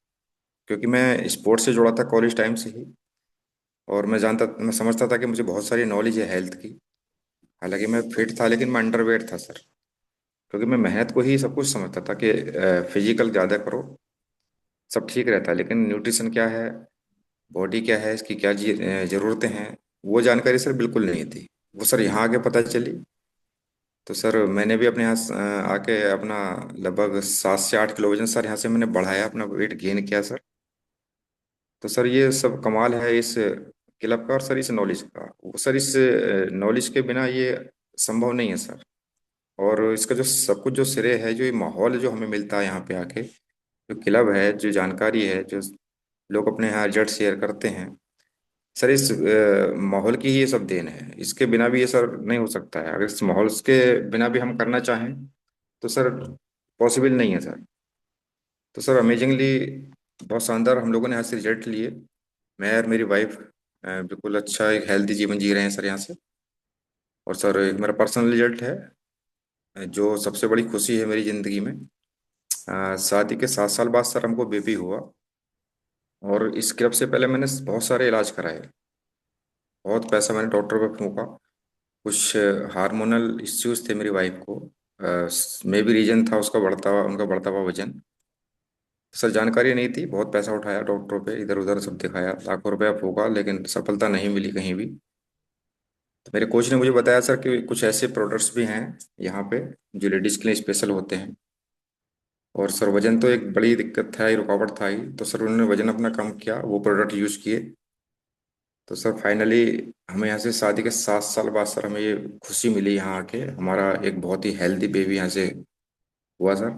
क्योंकि मैं स्पोर्ट्स से जुड़ा था कॉलेज टाइम से ही, और मैं समझता था कि मुझे बहुत सारी नॉलेज है हेल्थ की। हालांकि मैं फिट था, लेकिन मैं अंडरवेट था सर, क्योंकि मैं मेहनत को ही सब कुछ समझता था कि फिजिकल ज़्यादा करो सब ठीक रहता है, लेकिन न्यूट्रिशन क्या है, बॉडी क्या है, इसकी क्या ज़रूरतें हैं, वो जानकारी सर बिल्कुल नहीं थी। वो सर यहाँ आके पता चली। तो सर मैंने भी अपने यहाँ आके अपना लगभग 7 से 8 किलो वजन सर यहाँ से मैंने बढ़ाया, अपना वेट गेन किया सर। तो सर ये सब कमाल है इस क्लब का, और सर इस नॉलेज का। वो सर इस नॉलेज के बिना ये संभव नहीं है सर। और इसका जो सब कुछ जो श्रेय है, जो ये माहौल जो हमें मिलता है यहाँ पे आके, जो क्लब है, जो जानकारी है, जो लोग अपने यहाँ रिजल्ट शेयर करते हैं, सर इस माहौल की ही ये सब देन है। इसके बिना भी ये सर नहीं हो सकता है। अगर इस माहौल के बिना भी हम करना चाहें तो सर पॉसिबल नहीं है सर। तो सर अमेजिंगली बहुत शानदार हम लोगों ने यहाँ से रिजल्ट लिए। मैं और मेरी वाइफ बिल्कुल अच्छा एक हेल्दी जीवन जी रहे हैं सर यहाँ से। और सर एक मेरा पर्सनल रिजल्ट है, जो सबसे बड़ी खुशी है मेरी ज़िंदगी में। शादी के 7 साल बाद सर हमको बेबी हुआ, और इस क्लब से पहले मैंने बहुत सारे इलाज कराए, बहुत पैसा मैंने डॉक्टर पे फूका। कुछ हार्मोनल इश्यूज थे मेरी वाइफ को, मे भी रीजन था उसका उनका बढ़ता हुआ वजन। सर जानकारी नहीं थी, बहुत पैसा उठाया डॉक्टरों पे, इधर उधर सब दिखाया, लाखों रुपया फूका, लेकिन सफलता नहीं मिली कहीं भी। तो मेरे कोच ने मुझे बताया सर कि कुछ ऐसे प्रोडक्ट्स भी हैं यहाँ पे जो लेडीज़ के लिए स्पेशल होते हैं। और सर वजन तो एक बड़ी दिक्कत था ही, रुकावट था ही, तो सर उन्होंने वजन अपना कम किया, वो प्रोडक्ट यूज़ किए। तो सर फाइनली हमें यहाँ से शादी के 7 साल बाद सर हमें ये खुशी मिली, यहाँ आके हमारा एक बहुत ही हेल्दी बेबी यहाँ से हुआ सर।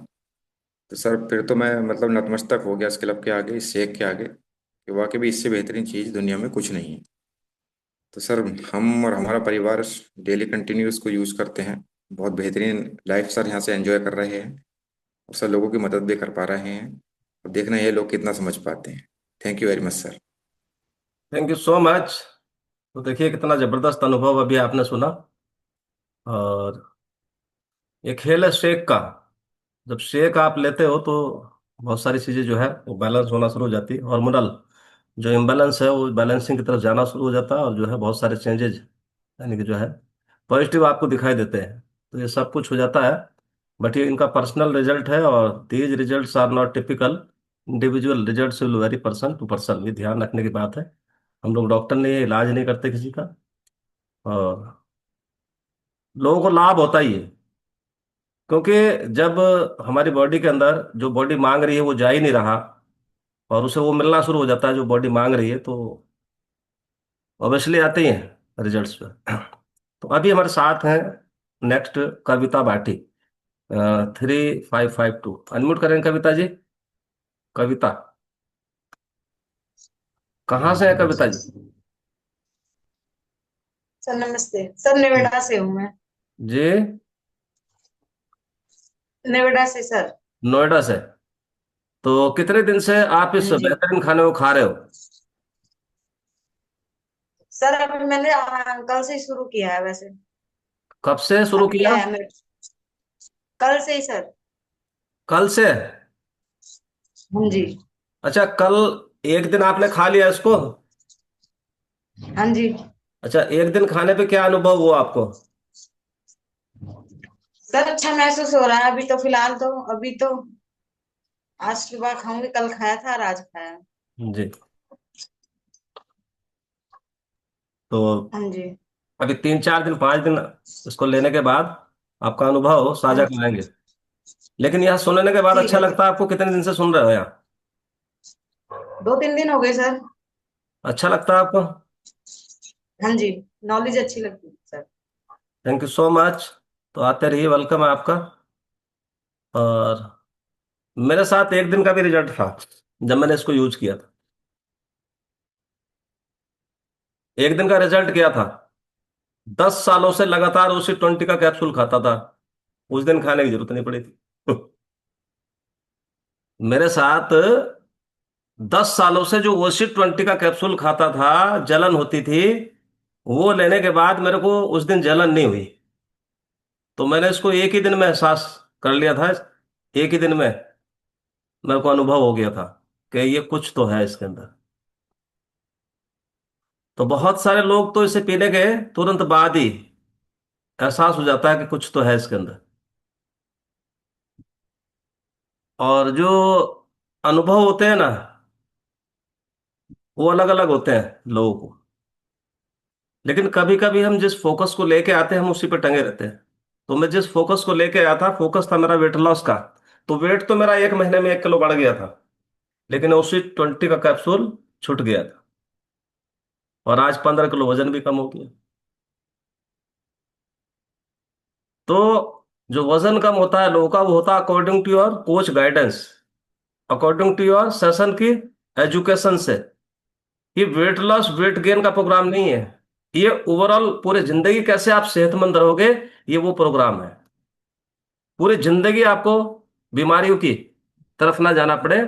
तो सर फिर तो मैं मतलब नतमस्तक हो गया इस क्लब के आगे, इस शेख के आगे, कि वाकई भी इससे बेहतरीन चीज़ दुनिया में कुछ नहीं है। तो सर हम और हमारा परिवार डेली कंटिन्यू इसको यूज़ करते हैं, बहुत बेहतरीन लाइफ सर यहाँ से एंजॉय कर रहे हैं, और सर लोगों की मदद भी कर पा रहे हैं। अब देखना ये लोग कितना समझ पाते हैं। Thank you very much sir. Thank you so much. तो देखिए कितना जबरदस्त अनुभव अभी आपने सुना। और ये खेल है शेक का। जब शेक आप लेते हो तो बहुत सारी चीजें जो है वो बैलेंस होना शुरू हो जाती है। हार्मोनल जो इम्बैलेंस है वो बैलेंसिंग की तरफ जाना शुरू हो जाता है, और जो है बहुत सारे चेंजेज यानी कि जो है पॉजिटिव आपको दिखाई देते हैं। तो ये सब कुछ हो जाता है। बट ये इनका पर्सनल रिजल्ट है, और these results are not typical. Individual results will vary person to person, ये ध्यान रखने की बात है। हम लोग डॉक्टर ने ये इलाज नहीं करते किसी का। और लोगों को लाभ होता ही है, क्योंकि जब हमारी बॉडी के अंदर जो बॉडी मांग रही है वो जा ही नहीं रहा, और उसे वो मिलना शुरू हो जाता है जो बॉडी मांग रही है, तो ऑब्वियसली आते ही हैं रिजल्ट्स पे। तो अभी हमारे साथ हैं नेक्स्ट कविता भाटी, 3552। अनम्यूट करें कविता जी। कविता, कहाँ से है कविता जी? सर नमस्ते सर, नोएडा से हूँ मैं। जी, नोएडा से सर। नोएडा से। तो कितने दिन से आप हाँ इस जी बेहतरीन खाने को खा रहे हो? सर, अभी मैंने कल से ही शुरू किया है वैसे। कब से शुरू अभी किया? आया मेरे, कल से ही सर। कल से? हाँ जी। अच्छा, कल एक दिन आपने खा लिया इसको? हाँ जी अच्छा, एक दिन खाने पे क्या अनुभव हुआ आपको? सर, अच्छा महसूस हो रहा है अभी तो, फिलहाल तो अभी तो। आज सुबह खाऊंगी, कल खाया था और आज खाया। जी। तो हाँ जी। अभी 3 4 दिन 5 दिन इसको लेने के बाद आपका अनुभव साझा हाँ कराएंगे। लेकिन यहाँ सुनने के बाद ठीक अच्छा है लगता सर। है आपको? कितने दिन से सुन रहे हो यहाँ? 2-3 दिन हो गए सर। अच्छा लगता है आपको? हाँ जी, नॉलेज अच्छी लगती है sir. Thank you so much. तो आते रहिए, वेलकम है आपका। और मेरे साथ एक दिन का भी रिजल्ट था जब मैंने इसको यूज किया था। एक दिन का रिजल्ट क्या था? 10 सालों से लगातार उसी 20 का कैप्सूल खाता था। उस दिन खाने की जरूरत नहीं पड़ी थी। मेरे साथ 10 सालों से जो ओसी 20 का कैप्सूल खाता था, जलन होती थी। वो लेने के बाद मेरे को उस दिन जलन नहीं हुई। तो मैंने इसको एक ही दिन में एहसास कर लिया था। एक ही दिन में मेरे को अनुभव हो गया था कि ये कुछ तो है इसके अंदर। तो बहुत सारे लोग तो इसे पीने के तुरंत बाद ही एहसास हो जाता है कि कुछ तो है इसके अंदर। और जो अनुभव होते हैं ना, वो अलग अलग होते हैं लोगों को। लेकिन कभी कभी हम जिस फोकस को लेके आते हैं हम उसी पे टंगे रहते हैं। तो मैं जिस फोकस को लेके आया था, फोकस था मेरा वेट लॉस का। तो वेट तो मेरा एक महीने में 1 किलो बढ़ गया था। लेकिन उसी 20 का कैप्सूल छूट गया था, और आज 15 किलो वजन भी कम हो गया। तो जो वजन कम होता है लोगों का, वो होता है according to your coach guidance, according to your session की एजुकेशन से। ये वेट लॉस वेट गेन का प्रोग्राम नहीं है। ये ओवरऑल पूरे जिंदगी कैसे आप सेहतमंद रहोगे, ये वो प्रोग्राम है। पूरी जिंदगी आपको बीमारियों की तरफ ना जाना पड़े,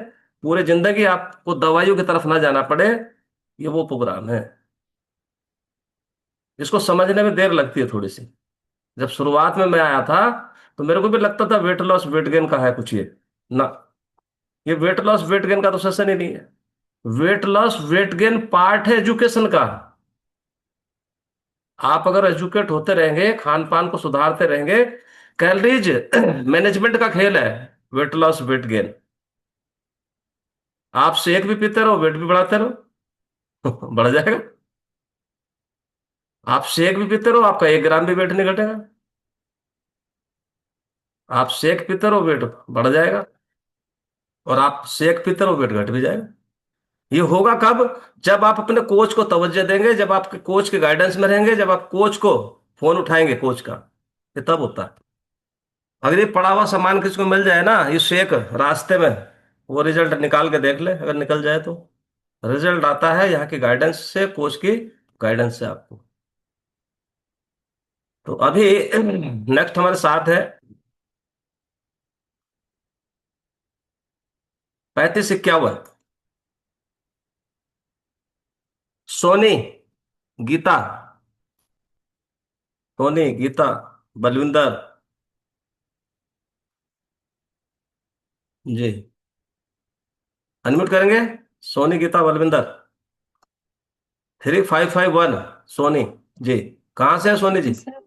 पूरी जिंदगी आपको दवाइयों की तरफ ना जाना पड़े, ये वो प्रोग्राम है। इसको समझने में देर लगती है थोड़ी सी। जब शुरुआत में मैं आया था तो मेरे को भी लगता था वेट लॉस वेट गेन का है कुछ ये। ना, ये वेट लॉस वेट गेन का तो सेशन ही नहीं है। Wait loss weight gain part है एजुकेशन का। आप अगर एजुकेट होते रहेंगे, खान पान को सुधारते रहेंगे, कैलोरीज मैनेजमेंट का खेल है वेट लॉस वेट गेन। आप शेक भी पीते रहो, वेट भी बढ़ाते रहो। बढ़ जाएगा। आप शेक भी पीते रहो, आपका 1 ग्राम भी वेट नहीं घटेगा। आप शेक पीते रहो, वेट बढ़ जाएगा। और आप शेक पीते रहो, वेट घट भी जाएगा। ये होगा कब? जब आप अपने कोच को तवज्जो देंगे, जब आपके कोच के गाइडेंस में रहेंगे, जब आप कोच को फोन उठाएंगे कोच का। ये तब होता है। अगर ये पड़ा हुआ सामान किसी को मिल जाए ना, ये शेक रास्ते में, वो रिजल्ट निकाल के देख ले, अगर निकल जाए तो। रिजल्ट आता है यहाँ की गाइडेंस से, कोच की गाइडेंस से आपको। तो अभी नेक्स्ट हमारे साथ है 3551। सोनी, गीता, सोनी, गीता, बलविंदर। जी, अनम्यूट करेंगे। सोनी, गीता, बलविंदर। 3551। सोनी। जी, कहाँ से है सोनी जी? सर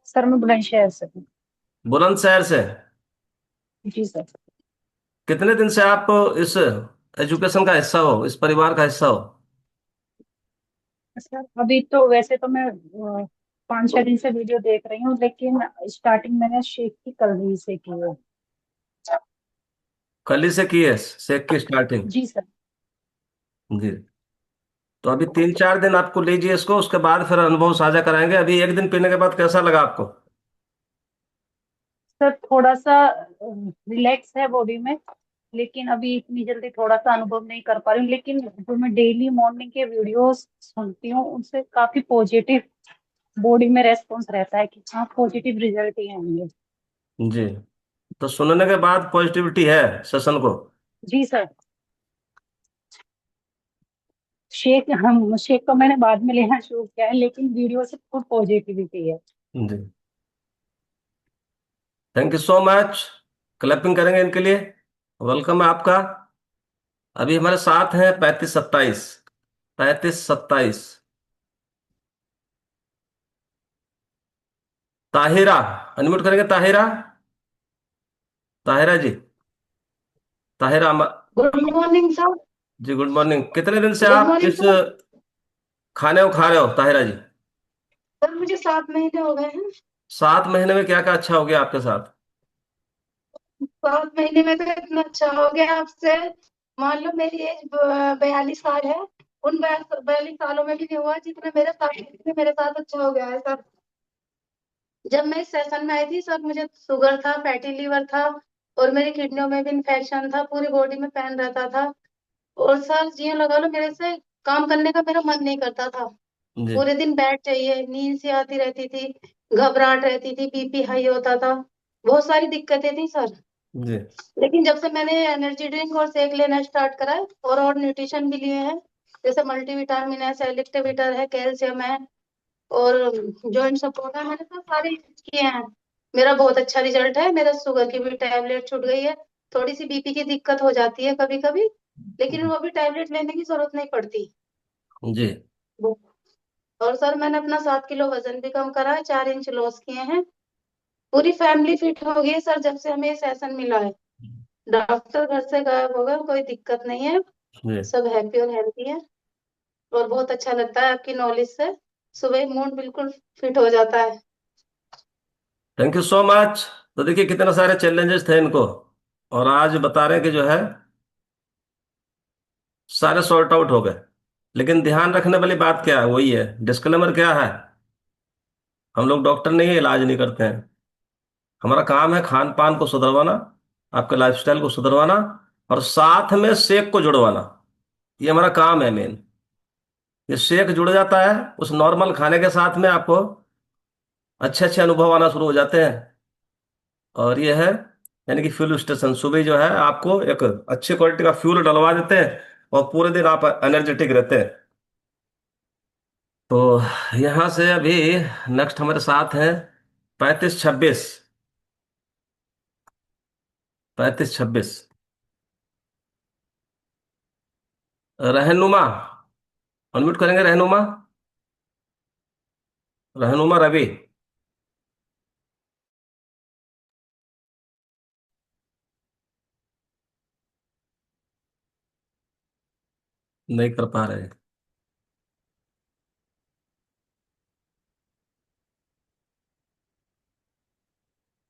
सर मैं बुलंदशहर से हूँ। बुलंदशहर से। जी सर। कितने दिन से आप इस एजुकेशन का हिस्सा हो, इस परिवार का हिस्सा हो? सर अभी तो वैसे तो मैं 5-6 दिन से वीडियो देख रही हूँ, लेकिन स्टार्टिंग मैंने शेख की कलमी से की है। कल ही से की है शेक की स्टार्टिंग? जी सर। जी, तो अभी 3-4 दिन आपको लीजिए इसको, उसके बाद फिर अनुभव साझा कराएंगे। अभी एक दिन पीने के बाद कैसा लगा आपको? सर थोड़ा सा रिलैक्स है बॉडी में, लेकिन अभी इतनी जल्दी थोड़ा सा अनुभव नहीं कर पा रही हूँ। लेकिन जो मैं डेली मॉर्निंग के वीडियोस सुनती हूँ, उनसे काफी पॉजिटिव बॉडी में रेस्पॉन्स रहता है कि हाँ पॉजिटिव रिजल्ट ही आएंगे। जी, तो सुनने के बाद पॉजिटिविटी है सेशन को? जी सर। शेक तो मैंने बाद में लेना शुरू किया है, लेकिन वीडियो से फुल पॉजिटिविटी है। जी, thank you so much. Clapping करेंगे इनके लिए। वेलकम है आपका। अभी हमारे साथ हैं 3527। 3527। ताहिरा, अनम्यूट करेंगे। Tahira, Tahira ji. Tahira good morning sir. जी, गुड मॉर्निंग। कितने दिन से गुड आप मॉर्निंग इस सर। खाने को खा रहे हो ताहिरा जी? सर मुझे 7 महीने हो गए हैं। 7 महीने में क्या क्या अच्छा हो गया आपके साथ? 7 महीने में तो इतना अच्छा हो गया आपसे। मान लो मेरी एज 42 साल है। उन 42 सालों में भी नहीं हुआ जितना मेरे साथ अच्छा हो गया है सर। जब मैं इस सेशन में आई थी सर, मुझे शुगर था, फैटी लीवर था, और मेरी किडनियों में भी इन्फेक्शन था, पूरी बॉडी में पेन रहता था। और सर यूं लगा लो मेरे से काम करने का मेरा मन नहीं करता था। जी। पूरे दिन बैठ चाहिए, नींद सी आती रहती थी, घबराहट रहती थी, बीपी हाई होता था, बहुत सारी दिक्कतें थी सर। जी। लेकिन जब से मैंने एनर्जी ड्रिंक और शेक लेना स्टार्ट करा है, और न्यूट्रिशन भी लिए हैं, जैसे मल्टीविटामिन है, सेलेक्टिव विटर है, कैल्शियम है, और जॉइंट सपोर्ट है, मैंने तो सारे किए हैं। मेरा बहुत अच्छा रिजल्ट है। मेरा शुगर की भी टैबलेट छूट गई है। थोड़ी सी बीपी की दिक्कत हो जाती है कभी कभी, लेकिन वो भी टैबलेट लेने की जरूरत नहीं पड़ती। जी। और सर मैंने अपना 7 किलो वजन भी कम करा है, 4 इंच लॉस किए हैं। पूरी फैमिली फिट हो गई है सर जब से हमें ये सेशन मिला है। डॉक्टर घर से गायब हो गए, कोई दिक्कत नहीं है। जी, सब हैप्पी और हेल्थी है। और बहुत अच्छा लगता है आपकी नॉलेज से, सुबह मूड बिल्कुल फिट हो जाता है। Thank you so much. तो देखिए कितने सारे चैलेंजेस थे इनको, और आज बता रहे हैं कि जो है सारे सॉर्ट आउट हो गए। लेकिन ध्यान रखने वाली बात क्या है, वही है डिस्क्लेमर क्या है। हम लोग डॉक्टर नहीं है, इलाज नहीं करते हैं। हमारा काम है खान पान को सुधरवाना, आपके लाइफस्टाइल को सुधरवाना, और साथ में शेक को जुड़वाना। ये हमारा काम है मेन। ये शेक जुड़ जाता है उस नॉर्मल खाने के साथ में, आपको अच्छे अच्छे अनुभव आना शुरू हो जाते हैं। और ये है यानी कि फ्यूल स्टेशन, सुबह जो है आपको एक अच्छी क्वालिटी का फ्यूल डलवा देते हैं, और पूरे दिन आप एनर्जेटिक रहते हैं। तो यहाँ से अभी नेक्स्ट हमारे साथ हैं 3526। 3526। रहनुमा, अनम्यूट करेंगे। रहनुमा, रहनुमा रवि। नहीं कर पा रहे।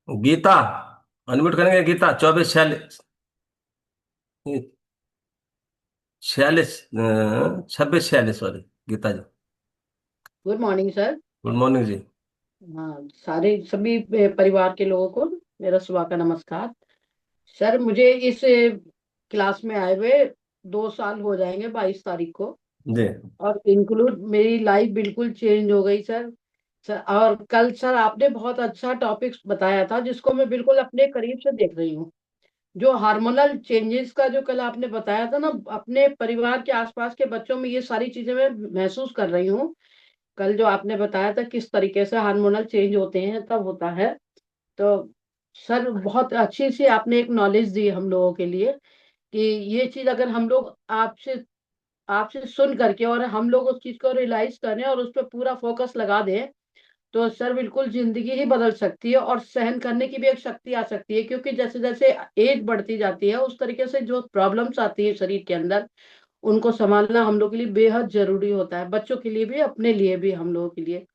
गीता, अनम्यूट करेंगे। Geeta 2446। 46, 2646, sorry Geeta ji. Good morning sir. Good morning ji. हाँ, सारे सभी परिवार के लोगों को मेरा सुबह का नमस्कार। सर मुझे इस क्लास में आए हुए 2 साल हो जाएंगे 22 तारीख को। जी। और इंक्लूड मेरी लाइफ बिल्कुल चेंज हो गई सर। सर और कल सर आपने बहुत अच्छा टॉपिक बताया था, जिसको मैं बिल्कुल अपने करीब से देख रही हूँ। जो हार्मोनल चेंजेस का जो कल आपने बताया था ना, अपने परिवार के आसपास के बच्चों में ये सारी चीजें मैं महसूस कर रही हूँ। कल जो आपने बताया था किस तरीके से हार्मोनल चेंज होते हैं तब होता है। तो सर बहुत अच्छी सी आपने एक नॉलेज दी हम लोगों के लिए कि ये चीज अगर हम लोग आपसे आपसे सुन करके और हम लोग उस चीज को रियलाइज करें और उस पर पूरा फोकस लगा दें, तो सर बिल्कुल जिंदगी ही बदल सकती है और सहन करने की भी एक शक्ति आ सकती है। क्योंकि जैसे जैसे एज बढ़ती जाती है उस तरीके से जो प्रॉब्लम्स आती है शरीर के अंदर, उनको संभालना हम लोग के लिए बेहद जरूरी होता है, बच्चों के लिए भी अपने लिए भी हम लोगों के लिए।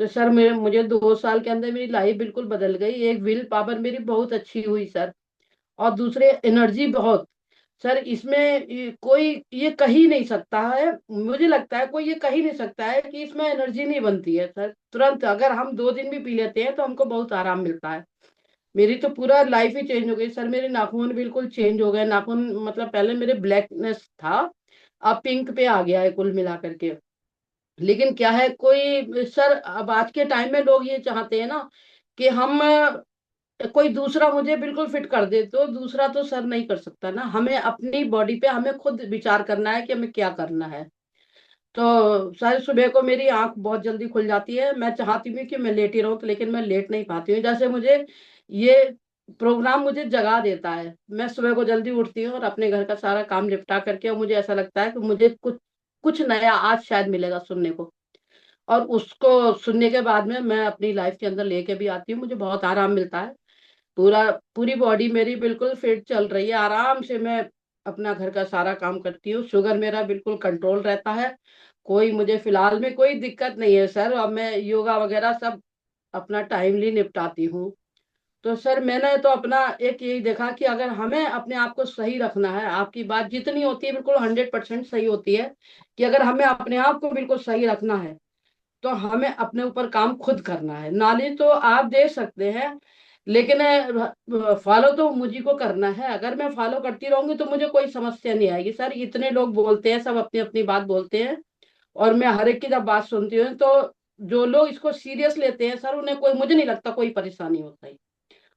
तो सर मेरे मुझे 2 साल के अंदर मेरी लाइफ बिल्कुल बदल गई। एक विल पावर मेरी बहुत अच्छी हुई सर, और दूसरे एनर्जी बहुत। सर इसमें कोई ये कह ही नहीं सकता है, मुझे लगता है कोई ये कह ही नहीं सकता है कि इसमें एनर्जी नहीं बनती है सर। तुरंत अगर हम 2 दिन भी पी लेते हैं तो हमको बहुत आराम मिलता है। मेरी तो पूरा लाइफ ही चेंज हो गई सर। मेरे नाखून बिल्कुल चेंज हो गए। नाखून मतलब पहले मेरे ब्लैकनेस था, अब पिंक पे आ गया है कुल मिला करके। लेकिन क्या है, कोई सर अब आज के टाइम में लोग ये चाहते हैं ना कि हम कोई दूसरा मुझे बिल्कुल फिट कर दे, तो दूसरा तो सर नहीं कर सकता ना। हमें अपनी बॉडी पे हमें खुद विचार करना है कि हमें क्या करना है। तो सर सुबह को मेरी आंख बहुत जल्दी खुल जाती है। मैं चाहती हूँ कि मैं लेटी रहूं तो, लेकिन मैं लेट नहीं पाती हूँ। जैसे मुझे ये प्रोग्राम मुझे जगा देता है। मैं सुबह को जल्दी उठती हूँ और अपने घर का सारा काम निपटा करके, और मुझे ऐसा लगता है कि मुझे कुछ कुछ नया आज शायद मिलेगा सुनने को। और उसको सुनने के बाद में मैं अपनी लाइफ के अंदर लेके भी आती हूँ, मुझे बहुत आराम मिलता है। पूरी बॉडी मेरी बिल्कुल फिट चल रही है। आराम से मैं अपना घर का सारा काम करती हूँ। शुगर मेरा बिल्कुल कंट्रोल रहता है। कोई मुझे फिलहाल में कोई दिक्कत नहीं है सर। अब मैं योगा वगैरह सब अपना टाइमली निपटाती हूँ। तो सर मैंने तो अपना एक यही देखा कि अगर हमें अपने आप को सही रखना है, आपकी बात जितनी होती है बिल्कुल 100% सही होती है, कि अगर हमें अपने आप को बिल्कुल सही रखना है तो हमें अपने ऊपर काम खुद करना है। नॉलेज तो आप दे सकते हैं, लेकिन फॉलो तो मुझी को करना है। अगर मैं फॉलो करती रहूंगी तो मुझे कोई समस्या नहीं आएगी सर। इतने लोग बोलते हैं, सब अपनी अपनी बात बोलते हैं, और मैं हर एक की जब बात सुनती हूँ तो जो लोग इसको सीरियस लेते हैं सर, उन्हें कोई, मुझे नहीं लगता कोई परेशानी होता है।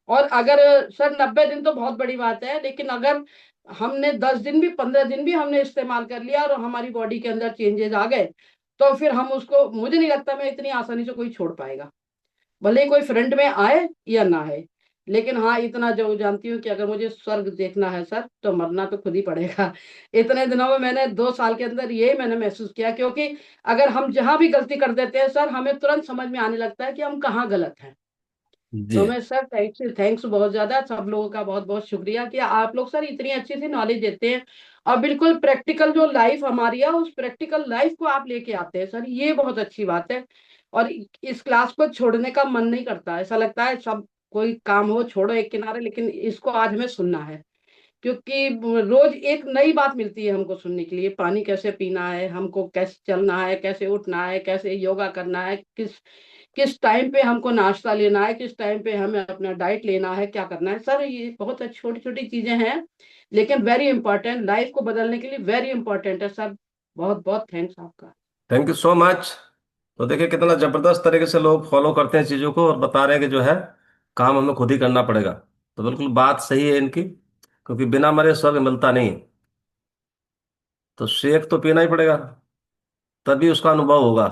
और अगर सर 90 दिन तो बहुत बड़ी बात है, लेकिन अगर हमने 10 दिन भी 15 दिन भी हमने इस्तेमाल कर लिया और हमारी बॉडी के अंदर चेंजेस आ गए, तो फिर हम उसको, मुझे नहीं लगता मैं इतनी आसानी से कोई छोड़ पाएगा, भले ही कोई फ्रंट में आए या ना आए। लेकिन हाँ, इतना जो जानती हूँ कि अगर मुझे स्वर्ग देखना है सर तो मरना तो खुद ही पड़ेगा। इतने दिनों में मैंने 2 साल के अंदर यही मैंने महसूस किया, क्योंकि अगर हम जहां भी गलती कर देते हैं सर, हमें तुरंत समझ में आने लगता है कि हम कहाँ गलत हैं। जी। तो मैं सर थैंक्स बहुत ज्यादा सब लोगों का, बहुत बहुत शुक्रिया कि आप लोग सर इतनी अच्छी सी नॉलेज देते हैं। और बिल्कुल प्रैक्टिकल जो लाइफ हमारी है उस प्रैक्टिकल लाइफ को आप लेके आते हैं सर, ये बहुत अच्छी बात है। और इस क्लास को छोड़ने का मन नहीं करता, ऐसा लगता है सब कोई काम हो छोड़ो एक किनारे, लेकिन इसको आज हमें सुनना है। क्योंकि रोज एक नई बात मिलती है हमको सुनने के लिए। पानी कैसे पीना है, हमको कैसे चलना है, कैसे उठना है, कैसे योगा करना है, किस किस टाइम पे हमको नाश्ता लेना है, किस टाइम पे हमें अपना डाइट लेना है, क्या करना है सर। ये बहुत छोटी छोटी चीजें हैं, लेकिन वेरी इंपॉर्टेंट, लाइफ को बदलने के लिए वेरी इंपॉर्टेंट है सर। बहुत बहुत थैंक्स आपका। Thank you so much. तो देखिए कितना जबरदस्त तरीके से लोग फॉलो करते हैं चीजों को और बता रहे हैं कि जो है काम हमें खुद ही करना पड़ेगा। तो बिल्कुल बात सही है इनकी, क्योंकि बिना मरे स्वर्ग मिलता नहीं। तो शेक तो पीना ही पड़ेगा, तभी उसका अनुभव होगा।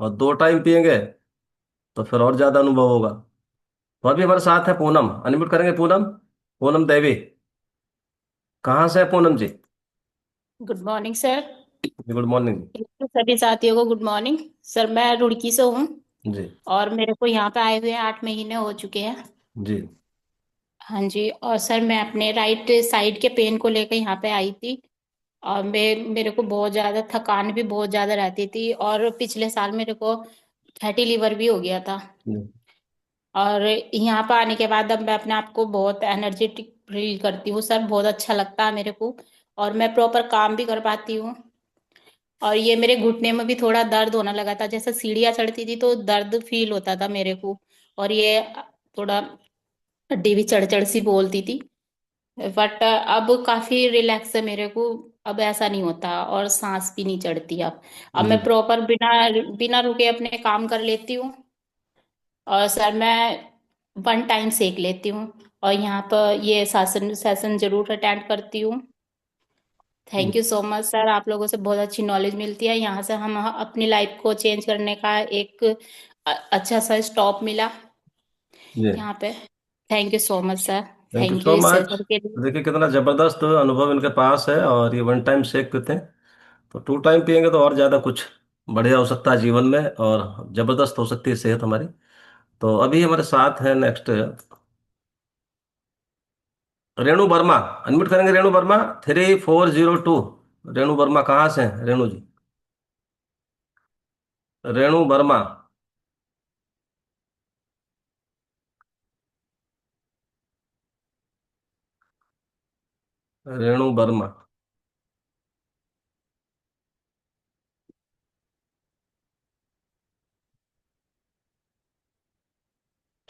और 2 टाइम पियेंगे तो फिर और ज्यादा अनुभव होगा। तो अभी हमारे साथ है पूनम, अनम्यूट करेंगे पूनम। पूनम देवी, कहाँ से है Poonam ji? Good morning sir. Good morning. सभी साथियों को गुड मॉर्निंग सर। मैं रुड़की से हूँ जी। और मेरे को यहाँ पे आए हुए 8 महीने हो चुके हैं। जी। हाँ जी। और सर मैं अपने राइट साइड के पेन को लेकर यहाँ पे आई थी। और मेरे को बहुत ज़्यादा थकान भी बहुत ज़्यादा रहती थी, और पिछले साल मेरे को फैटी लीवर भी हो गया था। जी। और यहाँ पे आने के बाद अब मैं अपने आप को बहुत एनर्जेटिक फील करती हूँ सर। बहुत अच्छा लगता है मेरे को, और मैं प्रॉपर काम भी कर पाती हूँ। और ये मेरे घुटने में भी थोड़ा दर्द होने लगा था, जैसे सीढ़ियाँ चढ़ती थी तो दर्द फील होता था मेरे को। और ये थोड़ा हड्डी भी चढ़ चढ़ सी बोलती थी। बट अब काफी रिलैक्स है मेरे को। अब ऐसा नहीं होता, और सांस भी नहीं चढ़ती अब जी। मैं प्रॉपर बिना बिना रुके अपने काम कर लेती हूँ। और सर मैं 1 टाइम सेक लेती हूँ। और यहाँ पर ये शासन सेशन जरूर अटेंड करती हूँ। Thank you so much sir, आप लोगों से बहुत अच्छी नॉलेज मिलती है। यहाँ से हम अपनी लाइफ को चेंज करने का एक अच्छा सा स्टॉप मिला जी। यहाँ पे। Thank you so much sir. Thank you thank so you इस मच। सेशन के लिए। देखिए कितना जबरदस्त अनुभव इनके पास है, और ये वन टाइम शेक पीते हैं, तो टू टाइम पियेंगे तो और ज्यादा कुछ बढ़िया हो सकता है जीवन में, और जबरदस्त हो सकती है सेहत हमारी। तो अभी हमारे साथ है नेक्स्ट रेणु वर्मा। अनम्यूट करेंगे रेणु वर्मा, 3402। रेणु वर्मा कहाँ से हैं रेणु जी? रेणु वर्मा। रेणु वर्मा।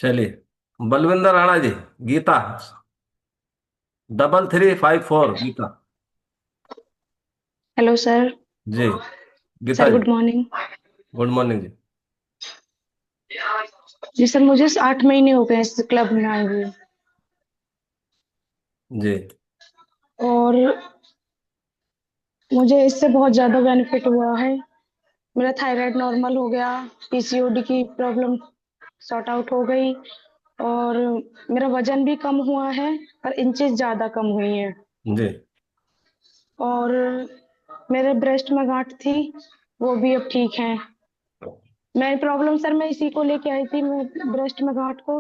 चलिए, बलविंदर राणा जी। गीता, 3354 गीता। Hello sir. जी, गीता सर जी। Good morning. Good morning ji. जी सर, मुझे 8 महीने हो गए इस क्लब में आए हुए, जी। और मुझे इससे बहुत ज़्यादा बेनिफिट हुआ है। मेरा थायराइड नॉर्मल हो गया, पीसीओडी की प्रॉब्लम सॉर्ट आउट हो गई, और मेरा वजन भी कम हुआ है, पर इंचेस ज़्यादा कम हुई हैं। जी। और मेरे ब्रेस्ट में गांठ थी, वो भी अब ठीक है। मैं प्रॉब्लम सर मैं इसी को लेके आई थी, मैं ब्रेस्ट में गांठ को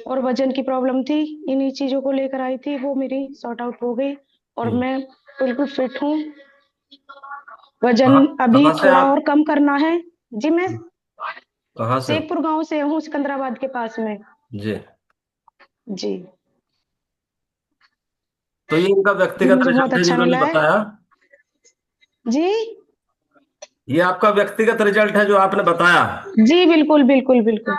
और वजन की प्रॉब्लम थी, इन्हीं चीजों को लेकर आई थी, वो मेरी सॉर्ट आउट हो गई, और हम्म। मैं बिल्कुल फिट हूँ। वजन कहाँ अभी कहाँ से थोड़ा आप? और कम करना है। जी मैं कहाँ से हो? शेखपुर गांव से हूँ, सिकंदराबाद के पास में। जी। जी। तो ये इनका जी व्यक्तिगत मुझे बहुत रिजल्ट है अच्छा जिन्होंने मिला है। बताया। जी। ये आपका व्यक्तिगत रिजल्ट है जो आपने बताया। जी बिल्कुल बिल्कुल बिल्कुल।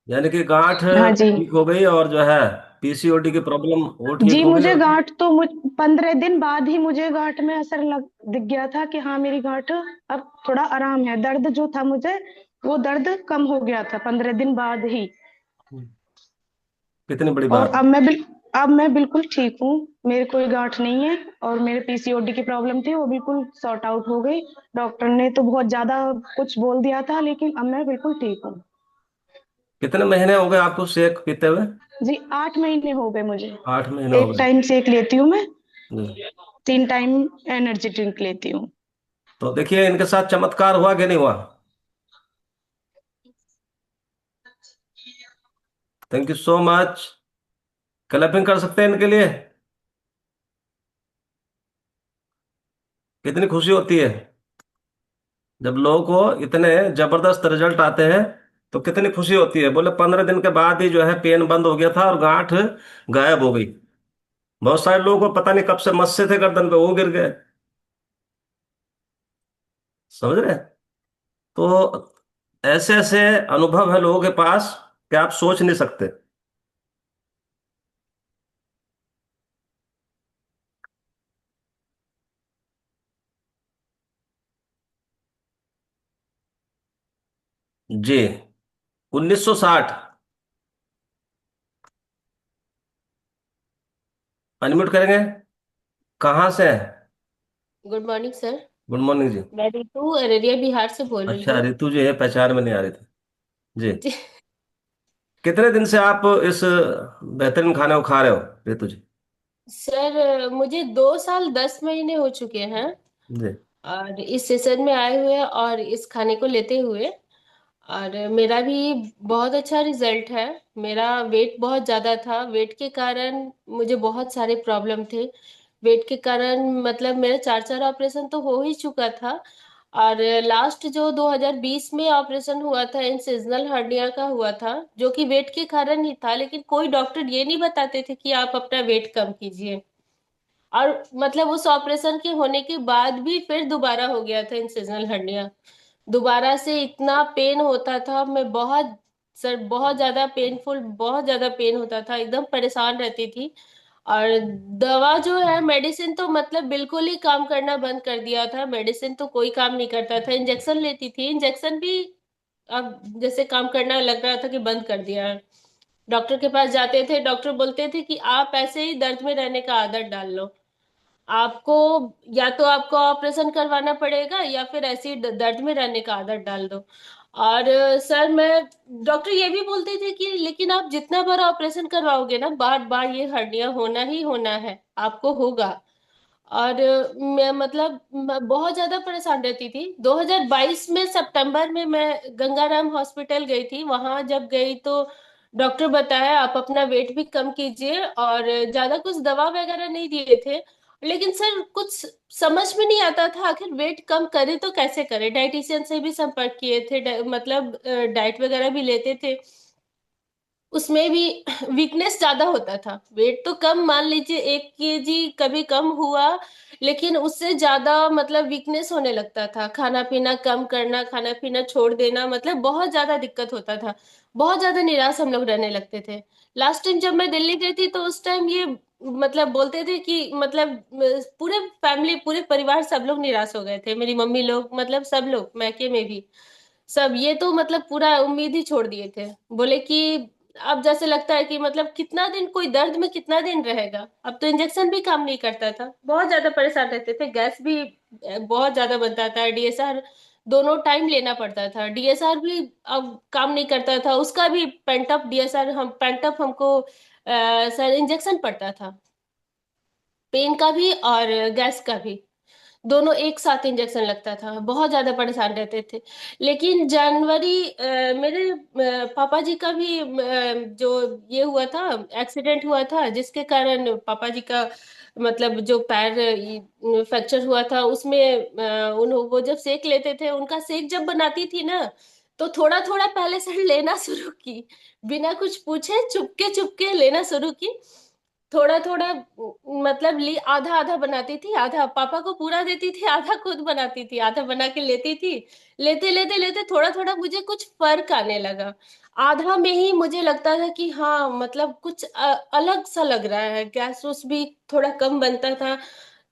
यानी कि गांठ हाँ जी। ठीक हो गई, और जो है पीसीओडी की प्रॉब्लम वो ठीक जी हो गई, मुझे और गांठ तो 15 दिन बाद ही मुझे गांठ में असर लग दिख गया था कि हाँ मेरी गांठ अब थोड़ा आराम है। दर्द जो था मुझे, वो दर्द कम हो गया था 15 दिन बाद ही। कितनी बड़ी और बात है। अब मैं बिल्कुल ठीक हूँ, मेरे कोई गांठ नहीं है, और मेरे पीसीओडी की प्रॉब्लम थी वो बिल्कुल सॉर्ट आउट हो गई। डॉक्टर ने तो बहुत ज्यादा कुछ बोल दिया था, लेकिन अब मैं बिल्कुल ठीक हूँ। कितने महीने हो गए आपको शेक पीते हुए? जी 8 महीने हो गए मुझे। 8 महीने हो एक गए। टाइम सेक लेती हूँ मैं, जी। 3 टाइम एनर्जी ड्रिंक लेती हूँ। तो देखिए इनके साथ चमत्कार हुआ कि नहीं हुआ? Thank you so much. Clapping कर सकते हैं इनके लिए। कितनी खुशी होती है जब लोगों को इतने जबरदस्त रिजल्ट आते हैं, तो कितनी खुशी होती है। बोले 15 दिन के बाद ही जो है पेन बंद हो गया था और गांठ गायब हो गई। बहुत सारे लोगों को पता नहीं कब से मस्से थे गर्दन पे, वो गिर गए। समझ रहे हैं? तो ऐसे ऐसे अनुभव है लोगों के पास कि आप सोच नहीं सकते। जी। 1960। अनम्यूट करेंगे। कहाँ से है? Good morning sir. Good morning ji. मैं रितु अररिया बिहार से बोल रही अच्छा, हूँ। रितु जी है, पहचान में नहीं आ रही थी। जी। जी, कितने दिन से आप इस बेहतरीन खाने को खा रहे हो रितु जी? सर मुझे 2 साल 10 महीने हो चुके हैं, जी। और इस सेशन में आए हुए और इस खाने को लेते हुए, और मेरा भी बहुत अच्छा रिजल्ट है। मेरा वेट बहुत ज़्यादा था, वेट के कारण मुझे बहुत सारे प्रॉब्लम थे। वेट के कारण मतलब मेरा 4 4 ऑपरेशन तो हो ही चुका था, और लास्ट जो 2020 में ऑपरेशन हुआ था इंसिजनल हर्निया का हुआ था, जो कि वेट के कारण ही था, लेकिन कोई डॉक्टर ये नहीं बताते थे कि आप अपना वेट कम कीजिए। और मतलब उस ऑपरेशन के होने के बाद भी फिर दोबारा हो गया था इंसिजनल हर्निया। दोबारा से इतना पेन होता था, मैं बहुत सर बहुत ज्यादा पेनफुल, बहुत ज्यादा पेन होता था, एकदम परेशान रहती थी। और दवा जो है, मेडिसिन तो मतलब बिल्कुल ही काम करना बंद कर दिया था, मेडिसिन तो कोई काम नहीं करता था। इंजेक्शन लेती थी, इंजेक्शन भी अब जैसे काम करना लग रहा था कि बंद कर दिया है। डॉक्टर के पास जाते थे, डॉक्टर बोलते थे कि आप ऐसे ही दर्द में रहने का आदत डाल लो, आपको या तो आपको ऑपरेशन करवाना पड़ेगा या फिर ऐसे ही दर्द में रहने का आदत डाल दो। और सर मैं डॉक्टर ये भी बोलते थे कि लेकिन आप जितना बार ऑपरेशन करवाओगे ना, बार बार ये हड्डियां होना ही होना है, आपको होगा। और मैं मतलब मैं बहुत ज्यादा परेशान रहती थी। 2022 में सितंबर में मैं गंगाराम हॉस्पिटल गई थी। वहां जब गई तो डॉक्टर बताया आप अपना वेट भी कम कीजिए, और ज्यादा कुछ दवा वगैरह नहीं दिए थे। लेकिन सर कुछ समझ में नहीं आता था आखिर वेट कम करे तो कैसे करे। डाइटिशियन से भी संपर्क किए थे, मतलब डाइट वगैरह भी लेते थे, उसमें भी वीकनेस ज्यादा होता था। वेट तो कम, मान लीजिए 1 kg कभी कम हुआ, लेकिन उससे ज्यादा मतलब वीकनेस होने लगता था। खाना पीना कम करना, खाना पीना छोड़ देना, मतलब बहुत ज्यादा दिक्कत होता था। बहुत ज्यादा निराश हम लोग रहने लगते थे। लास्ट टाइम जब मैं दिल्ली गई थी तो उस टाइम ये मतलब बोलते थे कि मतलब पूरे फैमिली, पूरे परिवार सब लोग निराश हो गए थे। मेरी मम्मी लोग, मतलब सब लोग, मैके में भी सब, ये तो मतलब पूरा उम्मीद ही छोड़ दिए थे। बोले कि अब जैसे लगता है कि मतलब कितना दिन कोई दर्द में कितना दिन रहेगा। अब तो इंजेक्शन भी काम नहीं करता था, बहुत ज्यादा परेशान रहते थे। गैस भी बहुत ज्यादा बनता था। डीएसआर दोनों टाइम लेना पड़ता था। डीएसआर भी अब काम नहीं करता था, उसका भी पेंटअप डीएसआर, हम पेंटअप हमको सर इंजेक्शन पड़ता था, पेन का भी और गैस का भी, दोनों एक साथ इंजेक्शन लगता था। बहुत ज्यादा परेशान रहते थे। लेकिन जनवरी मेरे पापा जी का भी जो ये हुआ था, एक्सीडेंट हुआ था, जिसके कारण पापा जी का मतलब जो पैर फ्रैक्चर हुआ था, उसमें उन वो जब सेक लेते थे, उनका सेक जब बनाती थी ना, तो थोड़ा थोड़ा पहले से लेना शुरू की, बिना कुछ पूछे चुपके चुपके लेना शुरू की। थोड़ा थोड़ा मतलब ली, आधा आधा बनाती थी, आधा पापा को पूरा देती थी, आधा खुद बनाती थी, आधा बना के लेती थी। लेते लेते लेते थोड़ा थोड़ा मुझे कुछ फर्क आने लगा। आधा में ही मुझे लगता था कि हाँ मतलब कुछ अलग सा लग रहा है, गैस उस भी थोड़ा कम बनता था।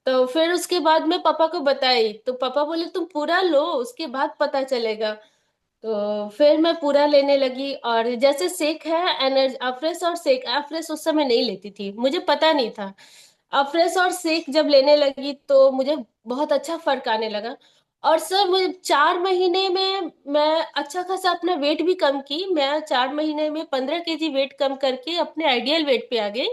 तो फिर उसके बाद में पापा को बताई तो पापा बोले तुम पूरा लो, उसके बाद पता चलेगा। तो फिर मैं पूरा लेने लगी। और जैसे सेक है, एनर्जी अफ्रेश और सेक, अफ्रेश उस समय नहीं लेती थी, मुझे पता नहीं था। अफ्रेश और सेक जब लेने लगी तो मुझे बहुत अच्छा फर्क आने लगा। और सर मुझे 4 महीने में मैं अच्छा खासा अपना वेट भी कम की। मैं 4 महीने में 15 kg वेट कम करके अपने आइडियल वेट पे आ गई।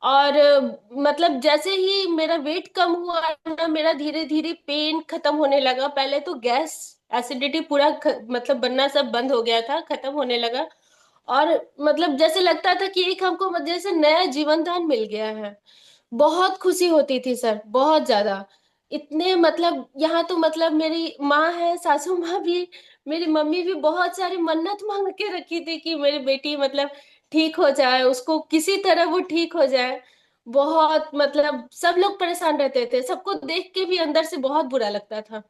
और मतलब जैसे ही मेरा वेट कम हुआ ना, मेरा धीरे धीरे पेन खत्म होने लगा। पहले तो गैस, एसिडिटी पूरा मतलब बनना सब बंद हो गया था, खत्म होने लगा। और मतलब जैसे लगता था कि एक हमको जैसे नया जीवन दान मिल गया है। बहुत खुशी होती थी सर, बहुत ज्यादा। इतने मतलब यहाँ तो मतलब मेरी माँ है, सासू माँ भी, मेरी मम्मी भी बहुत सारी मन्नत मांग के रखी थी कि मेरी बेटी मतलब ठीक हो जाए, उसको किसी तरह वो ठीक हो जाए। बहुत मतलब सब लोग परेशान रहते थे, सबको देख के भी अंदर से बहुत बुरा लगता था।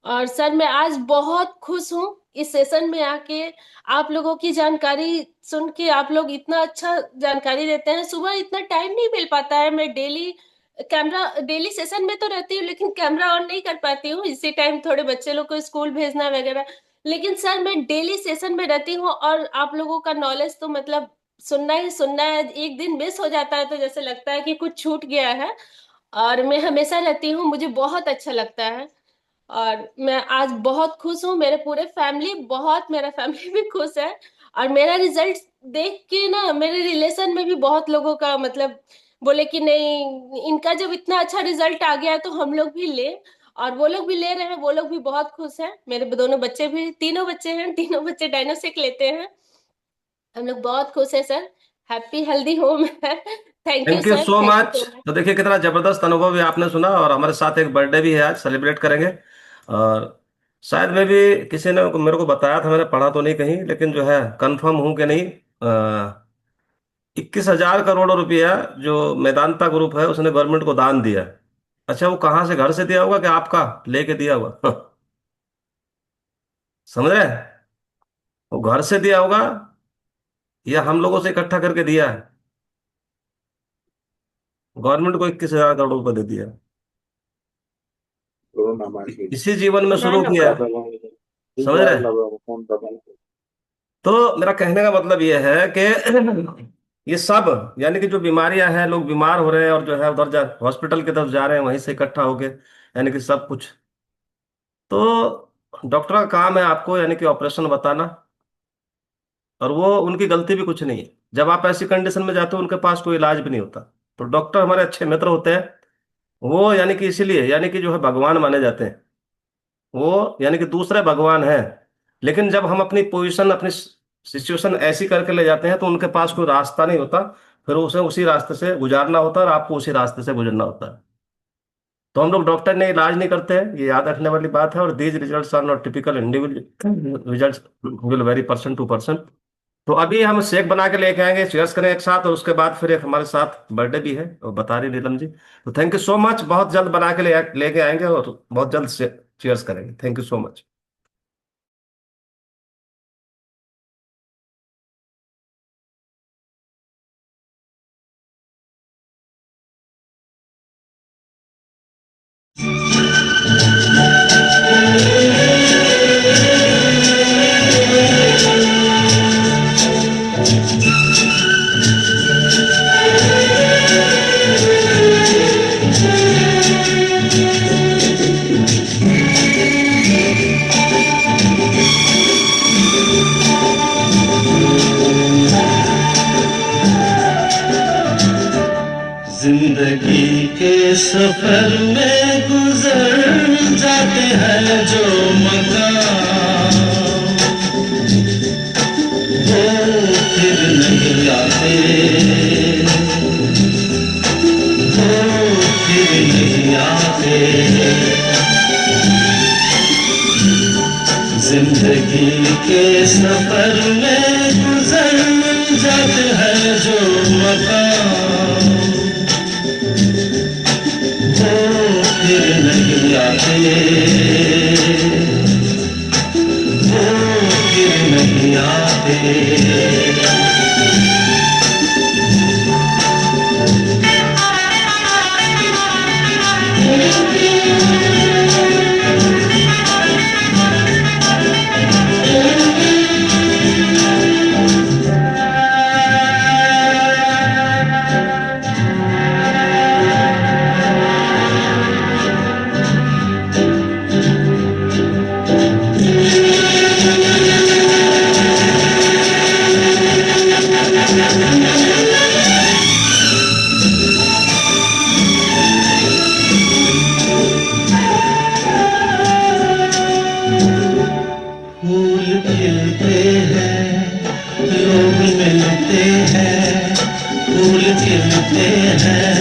और सर मैं आज बहुत खुश हूँ इस सेशन में आके। आप लोगों की जानकारी सुन के, आप लोग इतना अच्छा जानकारी देते हैं। सुबह इतना टाइम नहीं मिल पाता है, मैं डेली सेशन में तो रहती हूँ, लेकिन कैमरा ऑन नहीं कर पाती हूँ इसी टाइम, थोड़े बच्चे लोग को स्कूल भेजना वगैरह। लेकिन सर मैं डेली सेशन में रहती हूँ, और आप लोगों का नॉलेज तो मतलब सुनना ही सुनना है। एक दिन मिस हो जाता है तो जैसे लगता है कि कुछ छूट गया है। और मैं हमेशा रहती हूँ, मुझे बहुत अच्छा लगता है। और मैं आज बहुत खुश हूँ, मेरे पूरे फैमिली, बहुत मेरा फैमिली भी खुश है। और मेरा रिजल्ट देख के ना, मेरे रिलेशन में भी बहुत लोगों का मतलब बोले कि नहीं, इनका जब इतना अच्छा रिजल्ट आ गया तो हम लोग भी ले। और वो लोग भी ले रहे हैं, वो लोग भी बहुत खुश हैं। मेरे दोनों बच्चे भी, तीनों बच्चे हैं, तीनों बच्चे डायनोसिक लेते हैं। हम लोग बहुत खुश है सर। हैप्पी हेल्दी होम है। Thank you thank you sir, so thank you much. So much. तो देखिए कितना जबरदस्त अनुभव भी आपने सुना, और हमारे साथ एक बर्थडे भी है, आज सेलिब्रेट करेंगे। और शायद में भी किसी ने मेरे को बताया था, मैंने पढ़ा तो नहीं कहीं, लेकिन जो है कंफर्म हूं कि नहीं, 21,000 करोड़ रुपया जो मेदांता ग्रुप है उसने गवर्नमेंट को दान दिया। अच्छा, वो कहाँ से, घर से दिया होगा कि आपका लेके दिया होगा? समझ रहे हैं? वो घर से दिया होगा या हम लोगों से इकट्ठा करके दिया है? गवर्नमेंट को 21,000 करोड़ रुपए दे दिया। इसी जीवन में ना शुरू ना किया। प्रॉब्लम। समझ रहे हैं? तो मेरा कहने का मतलब यह है कि ये सब यानी कि जो बीमारियां हैं, लोग बीमार हो रहे हैं और जो है उधर जा हॉस्पिटल की तरफ जा रहे हैं, वहीं से इकट्ठा होके, यानी कि सब कुछ। तो डॉक्टर का काम है आपको यानी कि ऑपरेशन बताना, और वो उनकी गलती भी कुछ नहीं है। जब आप ऐसी कंडीशन में जाते हो, उनके पास कोई इलाज भी नहीं होता। तो डॉक्टर हमारे अच्छे मित्र होते हैं। वो यानी कि इसीलिए यानी कि जो है भगवान माने जाते हैं। वो यानी कि दूसरे भगवान हैं। लेकिन जब हम अपनी पोजीशन, अपनी सिचुएशन ऐसी करके ले जाते हैं, तो उनके पास कोई रास्ता नहीं होता। फिर उसे उसी रास्ते से गुजारना होता है और आपको उसी रास्ते से गुजरना होता है। तो हम लोग डॉक्टर ने इलाज नहीं करते हैं, ये याद रखने वाली बात है। और these results are not typical individual results, will vary person to person. तो अभी हम शेक बना के लेके आएंगे, चीयर्स करें एक साथ, और उसके बाद फिर एक हमारे साथ बर्थडे भी है, और बता रही नीलम जी। तो थैंक यू सो मच, बहुत जल्द बना के लेके आएंगे और बहुत जल्द से चीयर्स करेंगे। Thank you so much. जिंदगी के सफर में गुजर जाते हैं जो मकाम, वो फिर नहीं आते, वो फिर नहीं आते। जिंदगी के सफर में गुजर जाते हैं जो मकाम, वो फिर नहीं आते, वो फिर नहीं आते। फूल खिलते हैं, लोग मिलते हैं, फूल खिलते हैं,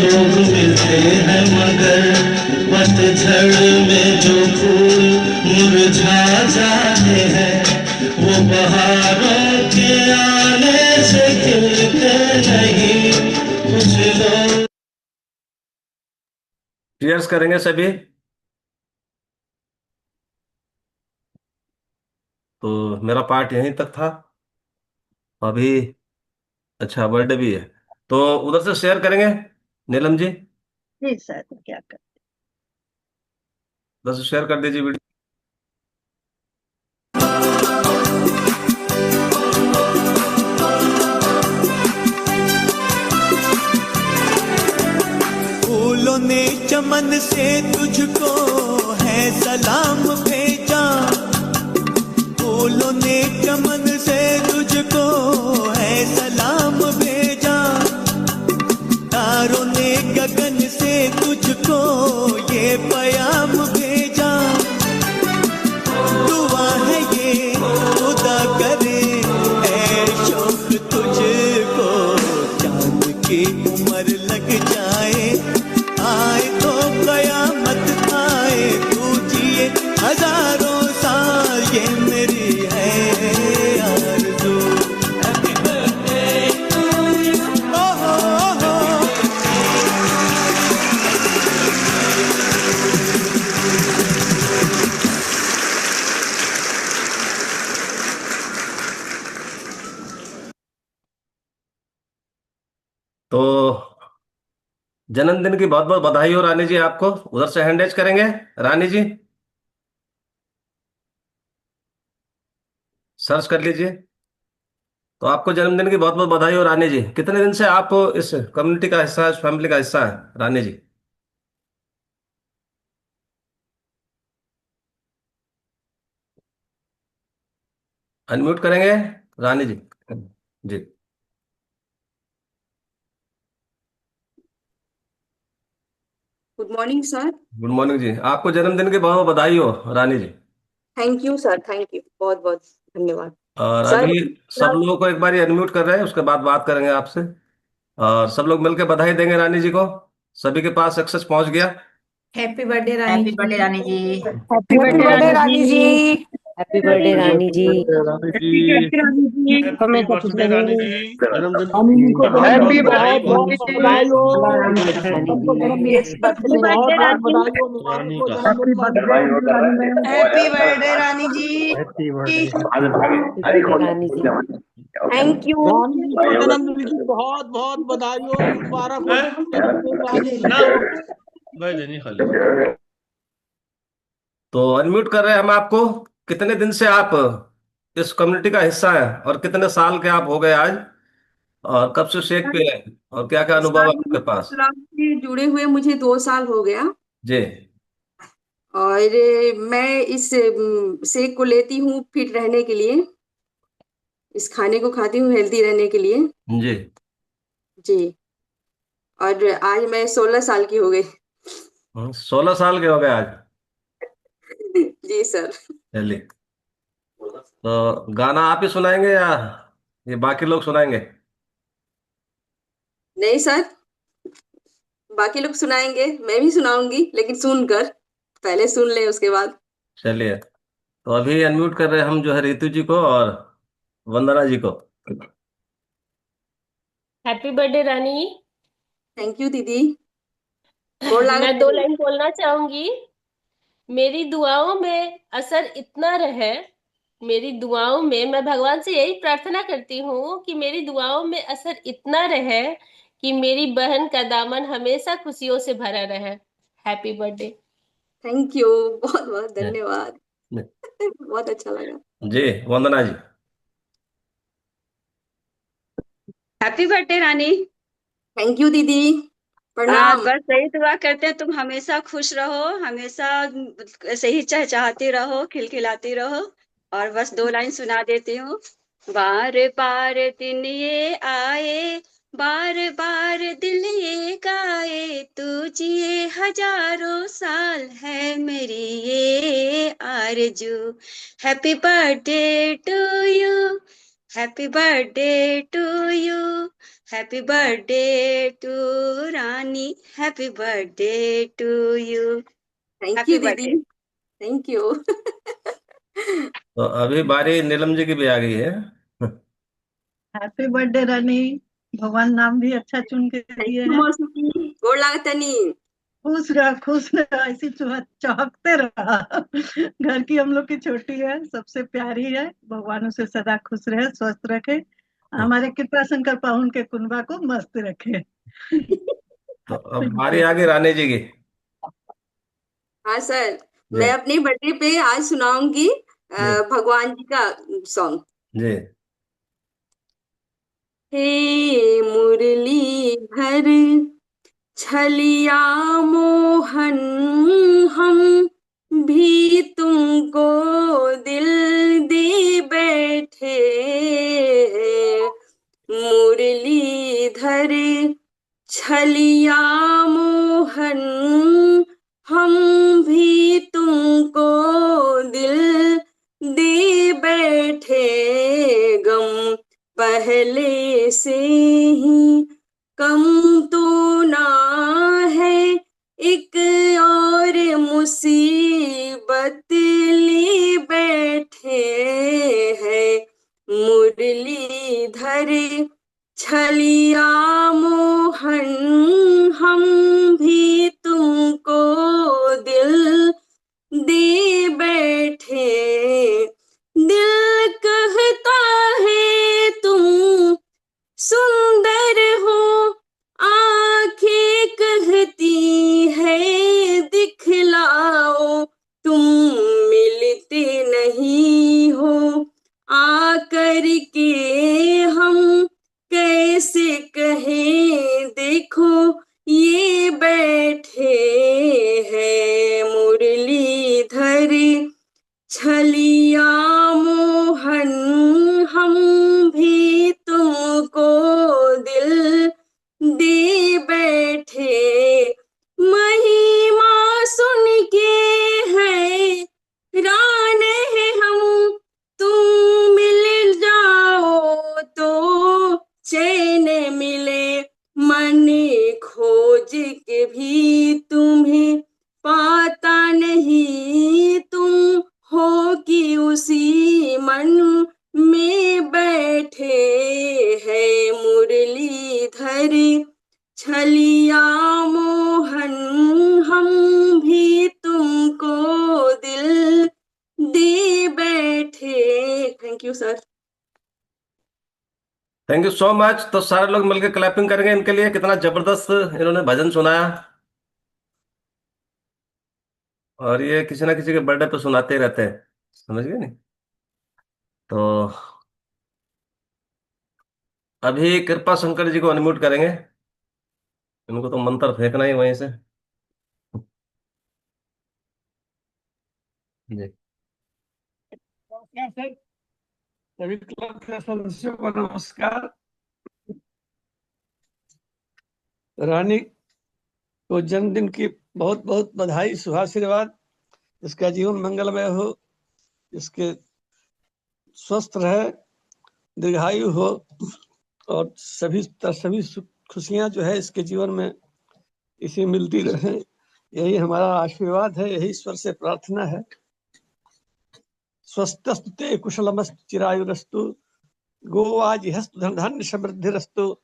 लोग मिलते हैं, मगर पतझड़ में जो फूल मुरझा जाते हैं, वो बहारों के आने से खिलते नहीं। कुछ लोग चीयर्स करेंगे सभी। तो मेरा पार्ट यहीं तक था अभी। अच्छा, बर्थडे भी है, तो उधर से शेयर करेंगे नीलम जी। जी सर, तो क्या कर। उधर से शेयर कर दीजिए वीडियो। फूलों ने चमन से तुझको है सलाम भेजा, फूलों ने चमन से तुझको है सलाम भेजा, तारों ने गगन से तुझको ये प्याम भेजा। दुआ है ये खुदा करे ऐ शौक तुझको, चांद की उम्र लग जाए, आए तो कयामत आए, तू जिए हजारों साल, ये मेरी है आरज़ू। Happy birthday to you। तो जन्मदिन की बहुत बहुत बधाई हो रानी जी आपको। उधर से हैंडेज करेंगे रानी जी। सर्च कर लीजिए। तो आपको जन्मदिन की बहुत बहुत बधाई हो रानी जी। कितने दिन से आप इस कम्युनिटी का हिस्सा है, इस फैमिली का हिस्सा है रानी जी? अनम्यूट करेंगे रानी जी? जी। Good morning sir. Good morning ji, आपको जन्मदिन की बहुत बहुत बधाई हो Rani ji. Thank you sir, thank you, बहुत बहुत धन्यवाद। और सर, अभी सब लोगों को एक बार अनम्यूट कर रहे हैं, उसके बाद बात करेंगे आपसे। और सब लोग मिलकर बधाई देंगे रानी जी को। सभी के पास सक्सेस पहुंच गया। हैप्पी बर्थडे रानी हैप्पी बर्थडे जी। रानी ji. Happy happy birthday birthday रानी रानी जी। जी। Happy birthday Rani ji. Happy रानी जी हमेशा खुश बर्थडे रहे। रानी जी, जन्मदिन रानी को बहुत बहुत जन्मदिन हैप्पी की बधाई बहुत हो। बहुत बधाई हो। सबको जन्मदिन यस बर्थडे हैप्पी की बहुत बर्थडे बहुत रानी। बधाई हो। मुबारक रानी हो का जन्मदिन Rani Rani ma'am. Happy birthday Rani ji. Happy birthday. Happy birthday Rani ji. Thank you. Rani ji को जन्मदिन की बहुत बहुत बधाई हो। मुबारक हो जन्मदिन रानी जी ना को। भाई देनी खाली। तो अनम्यूट कर रहे हैं हम आपको। कितने दिन से आप इस कम्युनिटी का हिस्सा हैं और कितने साल के आप हो गए आज, और कब से शेक पे हैं, और क्या क्या अनुभव सर, है आपके पास? क्लब से जुड़े हुए मुझे 2 साल हो गया। जी। और मैं इस शेक को लेती हूँ फिट रहने के लिए। इस खाने को खाती हूँ हेल्दी रहने के लिए। जी। जी। और आज मैं 16 साल की हो गई। 16 साल के हो गए आज? जी सर। चलिए। तो गाना आप ही सुनाएंगे या ये बाकी लोग सुनाएंगे? नहीं सर, बाकी लोग सुनाएंगे, मैं भी सुनाऊंगी, लेकिन सुनकर। पहले सुन ले, उसके बाद। चलिए। तो अभी अनम्यूट कर रहे हैं हम जो है रितु जी को और वंदना जी को। Happy birthday Rani. Thank you दीदी। गोड़ लागत मैं 2 लाइन दीदी। बोलना चाहूंगी। मेरी दुआओं में असर इतना रहे, मेरी दुआओं में मैं भगवान से यही प्रार्थना करती हूँ कि मेरी दुआओं में असर इतना रहे कि मेरी बहन का दामन हमेशा खुशियों से भरा रहे। Happy birthday. थैंक यू, बहुत बहुत धन्यवाद। जी। बहुत अच्छा लगा। जी Vandana ji. Happy birthday Rani. Thank you दीदी। प्रणाम। बस यही दुआ करते हैं तुम हमेशा खुश रहो, हमेशा ऐसे ही चहचहाती रहो, खिलखिलाती रहो। और बस 2 लाइन सुना देती हूँ। बार बार दिन ये आए, बार बार दिल ये गाए, तू जिए हजारों साल है मेरी ये आरज़ू। Happy birthday to you, happy birthday to you, happy birthday to Rani, happy birthday to you. Thank you happy दीदी। बर्थडे। Thank you. तो अभी बारी नीलम जी की भी आ गई है। हैप्पी बर्थडे रानी। भगवान नाम भी अच्छा चुन के थैंक दिए यू हैं। मौसी। गोड़ लागत तनी। खुश रह, ऐसी चहकते रहा। घर की हम लोग की छोटी है, सबसे प्यारी है। भगवान उसे सदा खुश रहे, स्वस्थ रखे। हमारे कृपा शंकर पाहुन के कुनबा को मस्त रखे। तो अब बारी आ गई रानी जी की। हाँ सर, जी। मैं अपने बर्थडे पे आज सुनाऊंगी जी। भगवान जी का सॉन्ग। जी। हे मुरलीधर छलिया मोहन, हम भी तुमको दिल दे बैठे। मुरलीधर छलिया मोहन, हम भी तुमको दिल दे बैठे। गम पहले से ही कम तो ना है, एक और मुसीबत ले बैठे हैं। मुरलीधर छलिया मोहन, हम भी तुमको दिल दे बैठे। दिल कहता है तुम सुंदर हो, आंखें कहती है दिखलाओ। तुम मिलते नहीं हो, छलिया मोहन हम भी तुमको दिल दे बैठे, महिमा सुन के हैरान है हम, तुम मिल जाओ तो चैन मिले, मन खोज के भी तुम्हें पाता नहीं, तुम हो कि उसी मन में बैठे, है मुरलीधर छलिया मोहन हम भी तुमको दिल दे बैठे। Thank you sir. Thank you so much. तो सारे लोग मिलकर क्लैपिंग करेंगे इनके लिए। कितना जबरदस्त इन्होंने भजन सुनाया, और ये किसी ना किसी के बर्थडे पे सुनाते ही रहते हैं, समझ गए नहीं? तो अभी कृपा शंकर जी को अनम्यूट करेंगे, इनको तो मंत्र फेंकना ही वहीं से जी। नमस्कार सर, सभी क्लब के सदस्यों को नमस्कार। रानी को जन्मदिन की बहुत बहुत बधाई, शुभाशीर्वाद, इसका जीवन मंगलमय हो, इसके स्वस्थ रहे, दीर्घायु हो, और सभी खुशियां जो है इसके जीवन में इसे मिलती रहे, यही हमारा आशीर्वाद है, यही ईश्वर से प्रार्थना है। स्वस्थस्तु ते कुशलमस्तु चिरायुरस्तु, गोवाजिहस्तु धन समृद्धिरस्तु,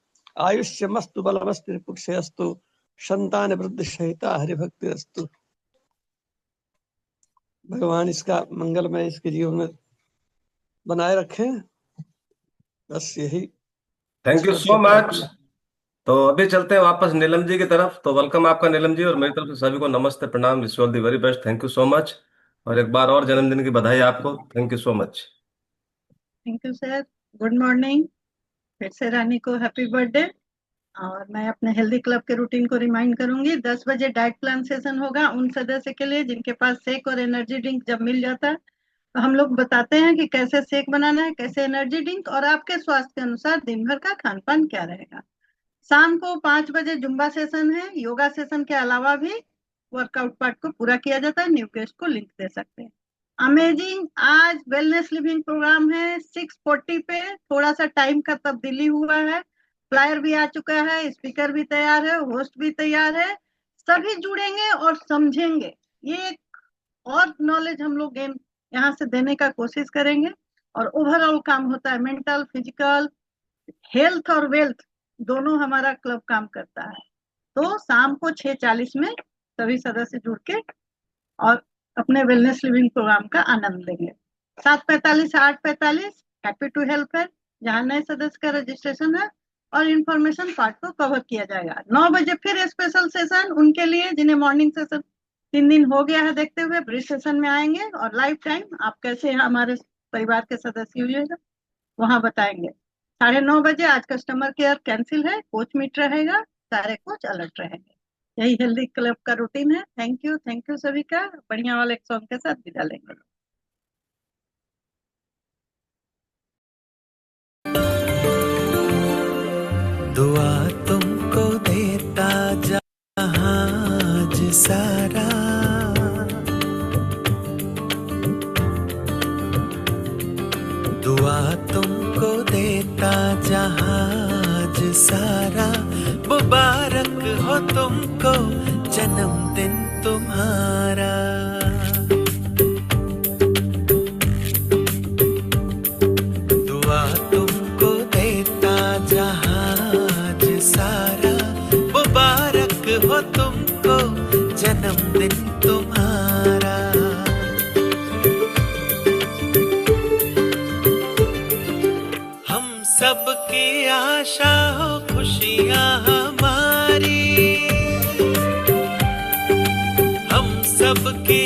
आयुष्यमस्तु बलमस्तु पुरुषेस्तु, संतान वृद्धि सहिता हरिभक्तिरस्तु। भगवान इसका मंगलमय इसके जीवन में बनाए रखें, बस यही। Thank you so much. तो अभी चलते हैं वापस नीलम जी की तरफ। तो वेलकम आपका नीलम जी, और मेरी तरफ से सभी को नमस्ते, प्रणाम, wish you all the very best. Thank you so much, और एक बार और जन्मदिन की बधाई आपको। Thank you so much. Thank you sir. Good morning. फिर से रानी को हैप्पी बर्थडे। और मैं अपने हेल्दी क्लब के रूटीन को रिमाइंड करूंगी। 10 बजे डाइट प्लान सेशन होगा उन सदस्य के लिए जिनके पास शेक और एनर्जी ड्रिंक जब मिल जाता है तो हम लोग बताते हैं कि कैसे शेक बनाना है, कैसे एनर्जी ड्रिंक, और आपके स्वास्थ्य के अनुसार दिन भर का खान पान क्या रहेगा। शाम को 5 बजे जुम्बा सेशन है। योगा सेशन के अलावा भी वर्कआउट पार्ट को पूरा किया जाता है। न्यू गेस्ट को लिंक दे सकते हैं। अमेजिंग, आज वेलनेस लिविंग प्रोग्राम है 6:40 पे। थोड़ा सा टाइम का तब्दीली हुआ है, फ्लायर भी आ चुका है, स्पीकर भी तैयार है, होस्ट भी तैयार है। सभी जुड़ेंगे और समझेंगे। ये एक और नॉलेज हम लोग गेन यहाँ से देने का कोशिश करेंगे। और ओवरऑल काम होता है, मेंटल, फिजिकल, हेल्थ और वेल्थ दोनों हमारा क्लब काम करता है। तो शाम को 6:40 में सभी सदस्य जुड़ के और अपने वेलनेस लिविंग प्रोग्राम का आनंद लेंगे। 7:45 से 8:45 हैप्पी टू हेल्प है, जहाँ नए सदस्य का रजिस्ट्रेशन है और इंफॉर्मेशन पार्ट को कवर किया जाएगा। 9 बजे फिर स्पेशल सेशन उनके लिए जिन्हें मॉर्निंग सेशन 3 दिन हो गया है देखते हुए ब्रीफ सेशन में आएंगे, और लाइफ टाइम आप कैसे हमारे परिवार के सदस्य हुए वहां बताएंगे। 9:30 बजे आज कस्टमर केयर कैंसिल है, कोच मीट रहेगा, सारे कोच अलर्ट रहेंगे। यही हेल्दी क्लब का रूटीन है। थैंक यू सभी का। बढ़िया वाले एक सॉन्ग के साथ विदा लेंगे। दुआ तुमको देता जहाज सारा, दुआ तुमको देता जहाज सारा, मुबारक हो तुमको जन्मदिन तुम्हारा। दुआ तुमको देता जहाज सारा, मुबारक हो तुमको जन्मदिन तुम्हारा। हम सबकी आशा हो खुशियाँ हमारी, हम सबकी